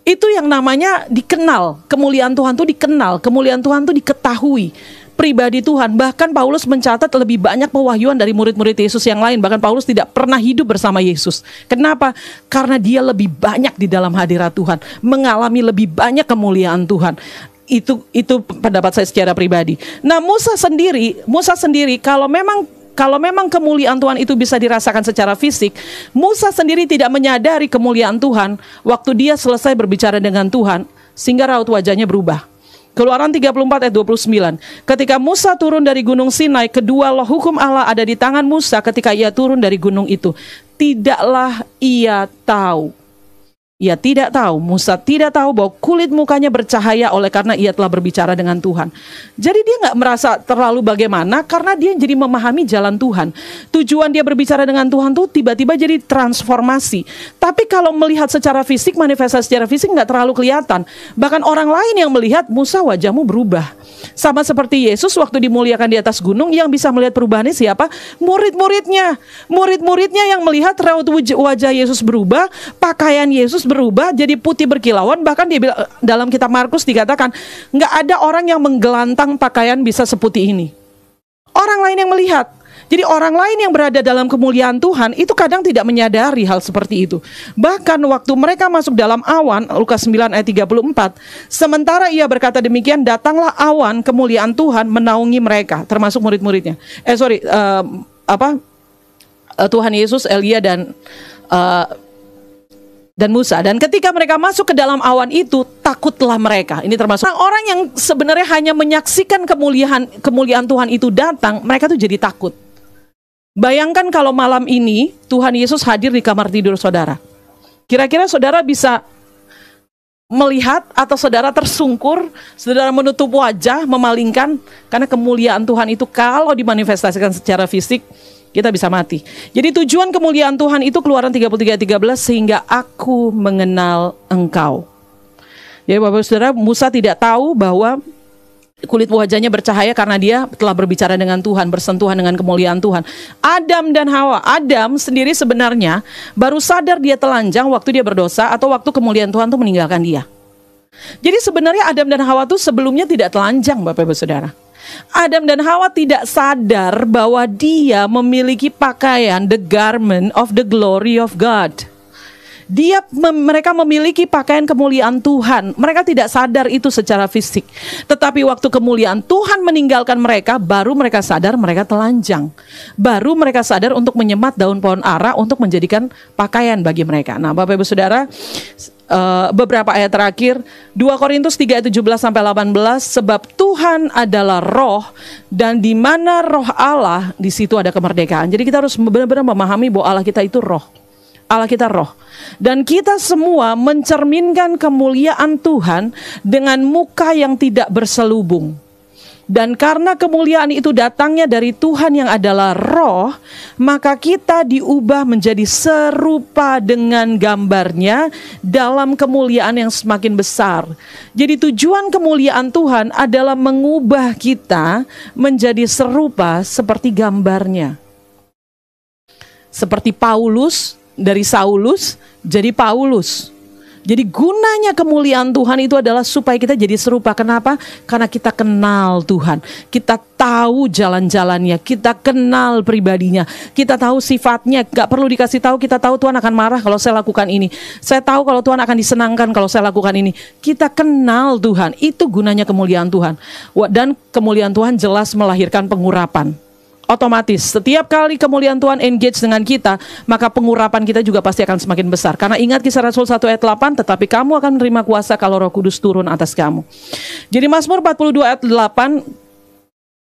Itu yang namanya dikenal, kemuliaan Tuhan itu dikenal, kemuliaan Tuhan itu diketahui, pribadi Tuhan. Bahkan Paulus mencatat lebih banyak pewahyuan dari murid-murid Yesus yang lain, bahkan Paulus tidak pernah hidup bersama Yesus. Kenapa? Karena dia lebih banyak di dalam hadirat Tuhan, mengalami lebih banyak kemuliaan Tuhan. Itu pendapat saya secara pribadi. Nah, Musa sendiri kalau memang kemuliaan Tuhan itu bisa dirasakan secara fisik, Musa sendiri tidak menyadari kemuliaan Tuhan waktu dia selesai berbicara dengan Tuhan, sehingga raut wajahnya berubah. Keluaran 34 ayat 29. Ketika Musa turun dari gunung Sinai, kedua loh hukum Allah ada di tangan Musa ketika ia turun dari gunung itu. Tidaklah ia tahu. Ia tidak tahu, Musa tidak tahu bahwa kulit mukanya bercahaya oleh karena ia telah berbicara dengan Tuhan. Jadi dia nggak merasa terlalu bagaimana karena dia jadi memahami jalan Tuhan. Tujuan dia berbicara dengan Tuhan tuh tiba-tiba jadi transformasi. Tapi kalau melihat secara fisik, manifestasi secara fisik nggak terlalu kelihatan. Bahkan orang lain yang melihat, Musa wajahmu berubah. Sama seperti Yesus waktu dimuliakan di atas gunung, yang bisa melihat perubahannya siapa? Murid-muridnya. Murid-muridnya yang melihat raut wajah Yesus berubah, pakaian Yesus berubah jadi putih berkilauan. Bahkan dia bilang, dalam kitab Markus dikatakan, nggak ada orang yang menggelantang pakaian bisa seputih ini. Orang lain yang melihat. Jadi orang lain yang berada dalam kemuliaan Tuhan itu kadang tidak menyadari hal seperti itu. Bahkan waktu mereka masuk dalam awan, Lukas 9 ayat 34, sementara ia berkata demikian, datanglah awan kemuliaan Tuhan menaungi mereka, termasuk murid-muridnya. Tuhan Yesus, Elia dan Musa. Dan ketika mereka masuk ke dalam awan itu, takutlah mereka. Ini termasuk orang yang sebenarnya hanya menyaksikan kemuliaan Tuhan itu datang, mereka tuh jadi takut. Bayangkan kalau malam ini Tuhan Yesus hadir di kamar tidur saudara. Kira-kira saudara bisa melihat atau saudara tersungkur, saudara menutup wajah, memalingkan, karena kemuliaan Tuhan itu kalau dimanifestasikan secara fisik, kita bisa mati. Jadi tujuan kemuliaan Tuhan itu Keluaran 33 ayat 13, sehingga aku mengenal engkau. Jadi Bapak Saudara, Musa tidak tahu bahwa kulit wajahnya bercahaya karena dia telah berbicara dengan Tuhan, bersentuhan dengan kemuliaan Tuhan. Adam dan Hawa. Adam sendiri sebenarnya baru sadar dia telanjang waktu dia berdosa atau waktu kemuliaan Tuhan itu meninggalkan dia. Jadi sebenarnya Adam dan Hawa itu sebelumnya tidak telanjang, Bapak Ibu Saudara. Adam dan Hawa tidak sadar bahwa dia memiliki pakaian, the garment of the glory of God. Mereka memiliki pakaian kemuliaan Tuhan. Mereka tidak sadar itu secara fisik. Tetapi waktu kemuliaan Tuhan meninggalkan mereka, baru mereka sadar mereka telanjang. Baru mereka sadar untuk menyemat daun pohon ara untuk menjadikan pakaian bagi mereka. Nah, Bapak Ibu Saudara, beberapa ayat terakhir, 2 Korintus 3 ayat 17-18, sebab Tuhan adalah roh, dan di mana roh Allah, di situ ada kemerdekaan. Jadi kita harus benar-benar memahami bahwa Allah kita itu roh. Allah kita roh. Dan kita semua mencerminkan kemuliaan Tuhan dengan muka yang tidak berselubung. Dan karena kemuliaan itu datangnya dari Tuhan yang adalah roh, maka kita diubah menjadi serupa dengan gambarnya dalam kemuliaan yang semakin besar. Jadi tujuan kemuliaan Tuhan adalah mengubah kita menjadi serupa seperti gambarnya. Seperti Paulus, dari Saulus jadi Paulus. Jadi gunanya kemuliaan Tuhan itu adalah supaya kita jadi serupa. Kenapa? Karena kita kenal Tuhan. Kita tahu jalan-jalannya. Kita kenal pribadinya. Kita tahu sifatnya. Gak perlu dikasih tahu. Kita tahu Tuhan akan marah kalau saya lakukan ini. Saya tahu kalau Tuhan akan disenangkan kalau saya lakukan ini. Kita kenal Tuhan. Itu gunanya kemuliaan Tuhan. Dan kemuliaan Tuhan jelas melahirkan pengurapan. Otomatis setiap kali kemuliaan Tuhan engage dengan kita, maka pengurapan kita juga pasti akan semakin besar. Karena ingat Kisah Rasul 1 ayat 8, tetapi kamu akan menerima kuasa kalau Roh Kudus turun atas kamu. Jadi Mazmur 42 ayat 8,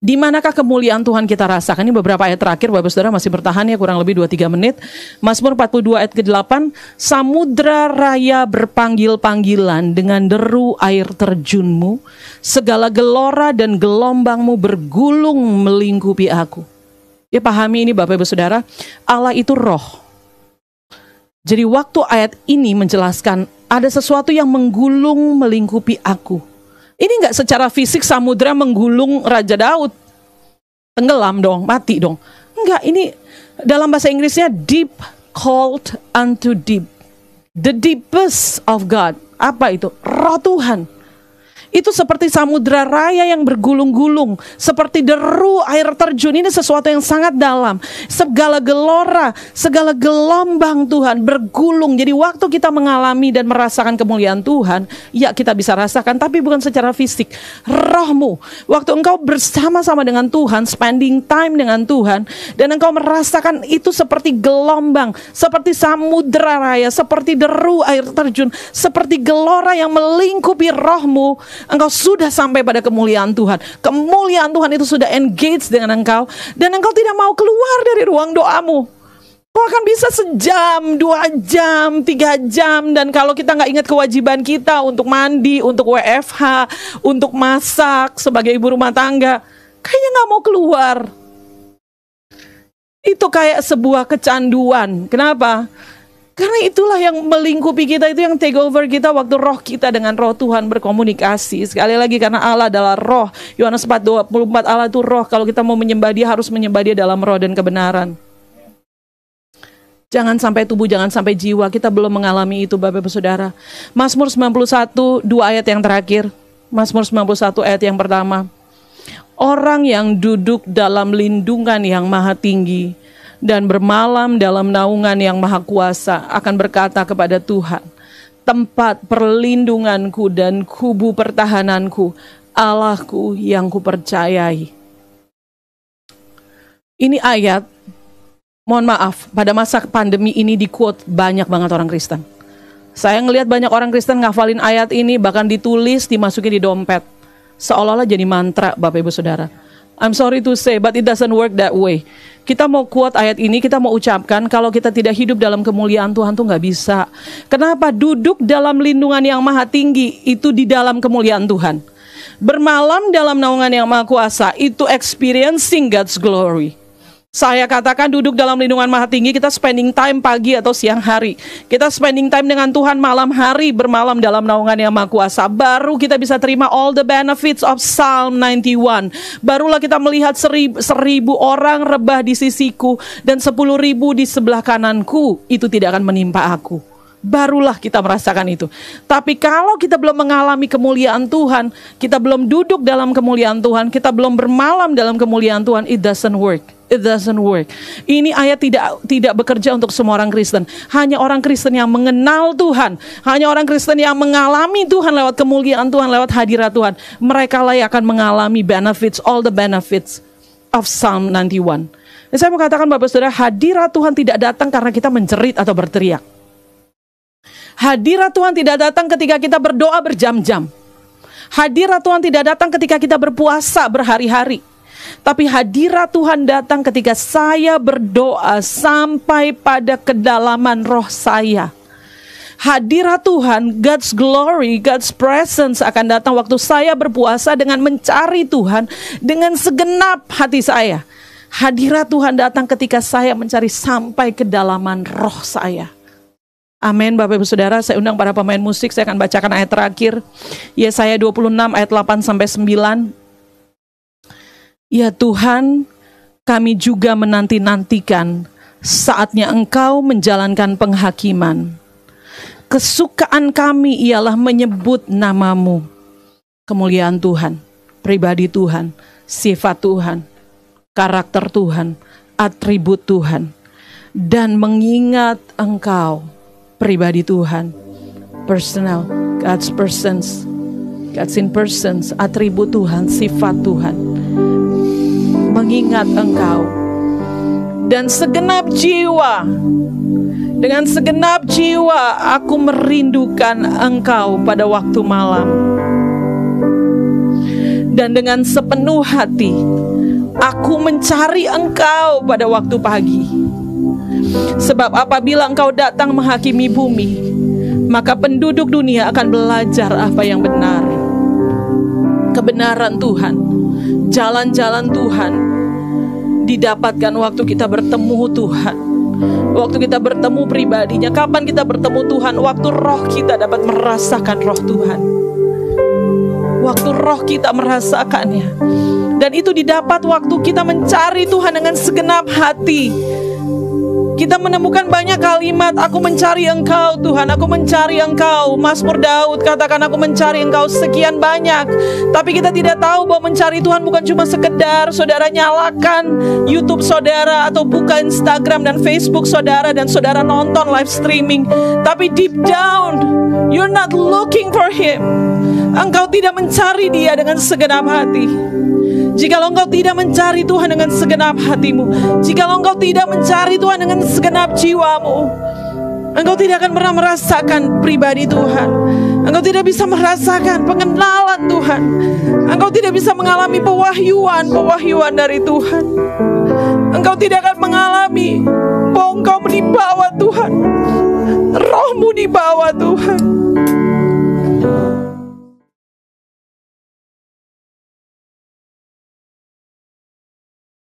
di manakah kemuliaan Tuhan kita rasakan? Ini beberapa ayat terakhir, Bapak Saudara masih bertahan ya, kurang lebih 2-3 menit. Mazmur 42 ayat ke-8, samudra raya berpanggil-panggilan dengan deru air terjunmu, segala gelora dan gelombangmu bergulung melingkupi aku. Ya, pahami ini Bapak Ibu Saudara, Allah itu roh. Jadi waktu ayat ini menjelaskan ada sesuatu yang menggulung melingkupi aku. Ini enggak secara fisik samudra menggulung Raja Daud. Tenggelam dong, mati dong. Enggak, ini dalam bahasa Inggrisnya deep called unto deep. The deepest of God. Apa itu? Roh Tuhan. Itu seperti samudra raya yang bergulung-gulung, seperti deru air terjun. Ini sesuatu yang sangat dalam. Segala gelora, segala gelombang Tuhan bergulung. Jadi waktu kita mengalami dan merasakan kemuliaan Tuhan, ya kita bisa rasakan, tapi bukan secara fisik. Rohmu, waktu engkau bersama-sama dengan Tuhan, spending time dengan Tuhan, dan engkau merasakan itu seperti gelombang, seperti samudra raya, seperti deru air terjun, seperti gelora yang melingkupi rohmu. Engkau sudah sampai pada kemuliaan Tuhan. Kemuliaan Tuhan itu sudah engage dengan engkau. Dan engkau tidak mau keluar dari ruang doamu. Kau akan bisa sejam, 2 jam, 3 jam. Dan kalau kita gak ingat kewajiban kita untuk mandi, untuk WFH, untuk masak sebagai ibu rumah tangga, kayaknya gak mau keluar. Itu kayak sebuah kecanduan. Kenapa? Karena itulah yang melingkupi kita, itu yang take over kita waktu roh kita dengan roh Tuhan berkomunikasi. Sekali lagi karena Allah adalah roh. Yohanes 4:24, Allah itu roh. Kalau kita mau menyembah Dia harus menyembah Dia dalam roh dan kebenaran. Jangan sampai tubuh, jangan sampai jiwa. Kita belum mengalami itu Bapak Ibu Saudara. Mazmur 91, 2 ayat yang terakhir. Mazmur 91 ayat yang pertama. Orang yang duduk dalam lindungan yang maha tinggi dan bermalam dalam naungan yang maha kuasa akan berkata kepada Tuhan, tempat perlindunganku dan kubu pertahananku, Allahku yang kupercayai. Ini ayat, mohon maaf, pada masa pandemi ini di-quote banyak banget orang Kristen. Saya ngelihat banyak orang Kristen ngafalin ayat ini, bahkan ditulis, dimasukin di dompet. Seolah-olah jadi mantra Bapak Ibu Saudara. I'm sorry to say, but it doesn't work that way. Kita mau quote ayat ini, kita mau ucapkan, kalau kita tidak hidup dalam kemuliaan Tuhan tuh gak bisa. Kenapa? Duduk dalam lindungan yang maha tinggi, itu di dalam kemuliaan Tuhan. Bermalam dalam naungan yang maha kuasa, itu experiencing God's glory. Saya katakan duduk dalam lindungan maha tinggi, kita spending time pagi atau siang hari. Kita spending time dengan Tuhan malam hari, bermalam dalam naungan yang maha kuasa. Baru kita bisa terima all the benefits of Psalm 91. Barulah kita melihat 1,000 orang rebah di sisiku dan 10,000 di sebelah kananku. Itu tidak akan menimpa aku. barulah kita merasakan itu. Tapi kalau kita belum mengalami kemuliaan Tuhan, kita belum duduk dalam kemuliaan Tuhan, kita belum bermalam dalam kemuliaan Tuhan, it doesn't work. It doesn't work. Ini ayat tidak bekerja untuk semua orang Kristen. Hanya orang Kristen yang mengenal Tuhan, hanya orang Kristen yang mengalami Tuhan lewat kemuliaan Tuhan, lewat hadirat Tuhan, mereka lah yang akan mengalami benefits, all the benefits of Psalm 91. Dan saya mau katakan Bapak Saudara, hadirat Tuhan tidak datang karena kita menjerit atau berteriak. Hadirat Tuhan tidak datang ketika kita berdoa berjam-jam. Hadirat Tuhan tidak datang ketika kita berpuasa berhari-hari. Tapi hadirat Tuhan datang ketika saya berdoa sampai pada kedalaman roh saya. Hadirat Tuhan, God's glory, God's presence akan datang waktu saya berpuasa dengan mencari Tuhan dengan segenap hati saya. Hadirat Tuhan datang ketika saya mencari sampai kedalaman roh saya. Amin. Bapak Ibu Saudara, saya undang para pemain musik, saya akan bacakan ayat terakhir. Yesaya 26 ayat 8-9. Ya Tuhan, kami juga menanti-nantikan saatnya Engkau menjalankan penghakiman. Kesukaan kami ialah menyebut nama-Mu. Kemuliaan Tuhan, pribadi Tuhan, sifat Tuhan, karakter Tuhan, atribut Tuhan. Dan mengingat Engkau, pribadi Tuhan, personal, God's persons, God's in persons, atribut Tuhan, sifat Tuhan. Mengingat Engkau. Dan segenap jiwa, dengan segenap jiwa aku merindukan Engkau pada waktu malam. Dan dengan sepenuh hati aku mencari Engkau pada waktu pagi. Sebab apabila Engkau datang menghakimi bumi, maka penduduk dunia akan belajar apa yang benar. Kebenaran Tuhan, jalan-jalan Tuhan didapatkan waktu kita bertemu Tuhan. Waktu kita bertemu pribadinya. Kapan kita bertemu Tuhan? Waktu roh kita dapat merasakan roh Tuhan. Waktu roh kita merasakannya. Dan itu didapat waktu kita mencari Tuhan dengan segenap hati. Kita menemukan banyak kalimat, aku mencari Engkau Tuhan, aku mencari Engkau. Mazmur Daud katakan aku mencari Engkau sekian banyak. Tapi kita tidak tahu bahwa mencari Tuhan bukan cuma sekedar saudara nyalakan YouTube saudara atau buka Instagram dan Facebook saudara dan saudara nonton live streaming. Tapi deep down, you're not looking for Him. Engkau tidak mencari Dia dengan segenap hati. Jikalau engkau tidak mencari Tuhan dengan segenap hatimu, jikalau engkau tidak mencari Tuhan dengan segenap jiwamu, engkau tidak akan pernah merasakan pribadi Tuhan. Engkau tidak bisa merasakan pengenalan Tuhan. Engkau tidak bisa mengalami pewahyuan dari Tuhan. Engkau tidak akan mengalami bahwa engkau dibawa Tuhan, rohmu dibawa Tuhan.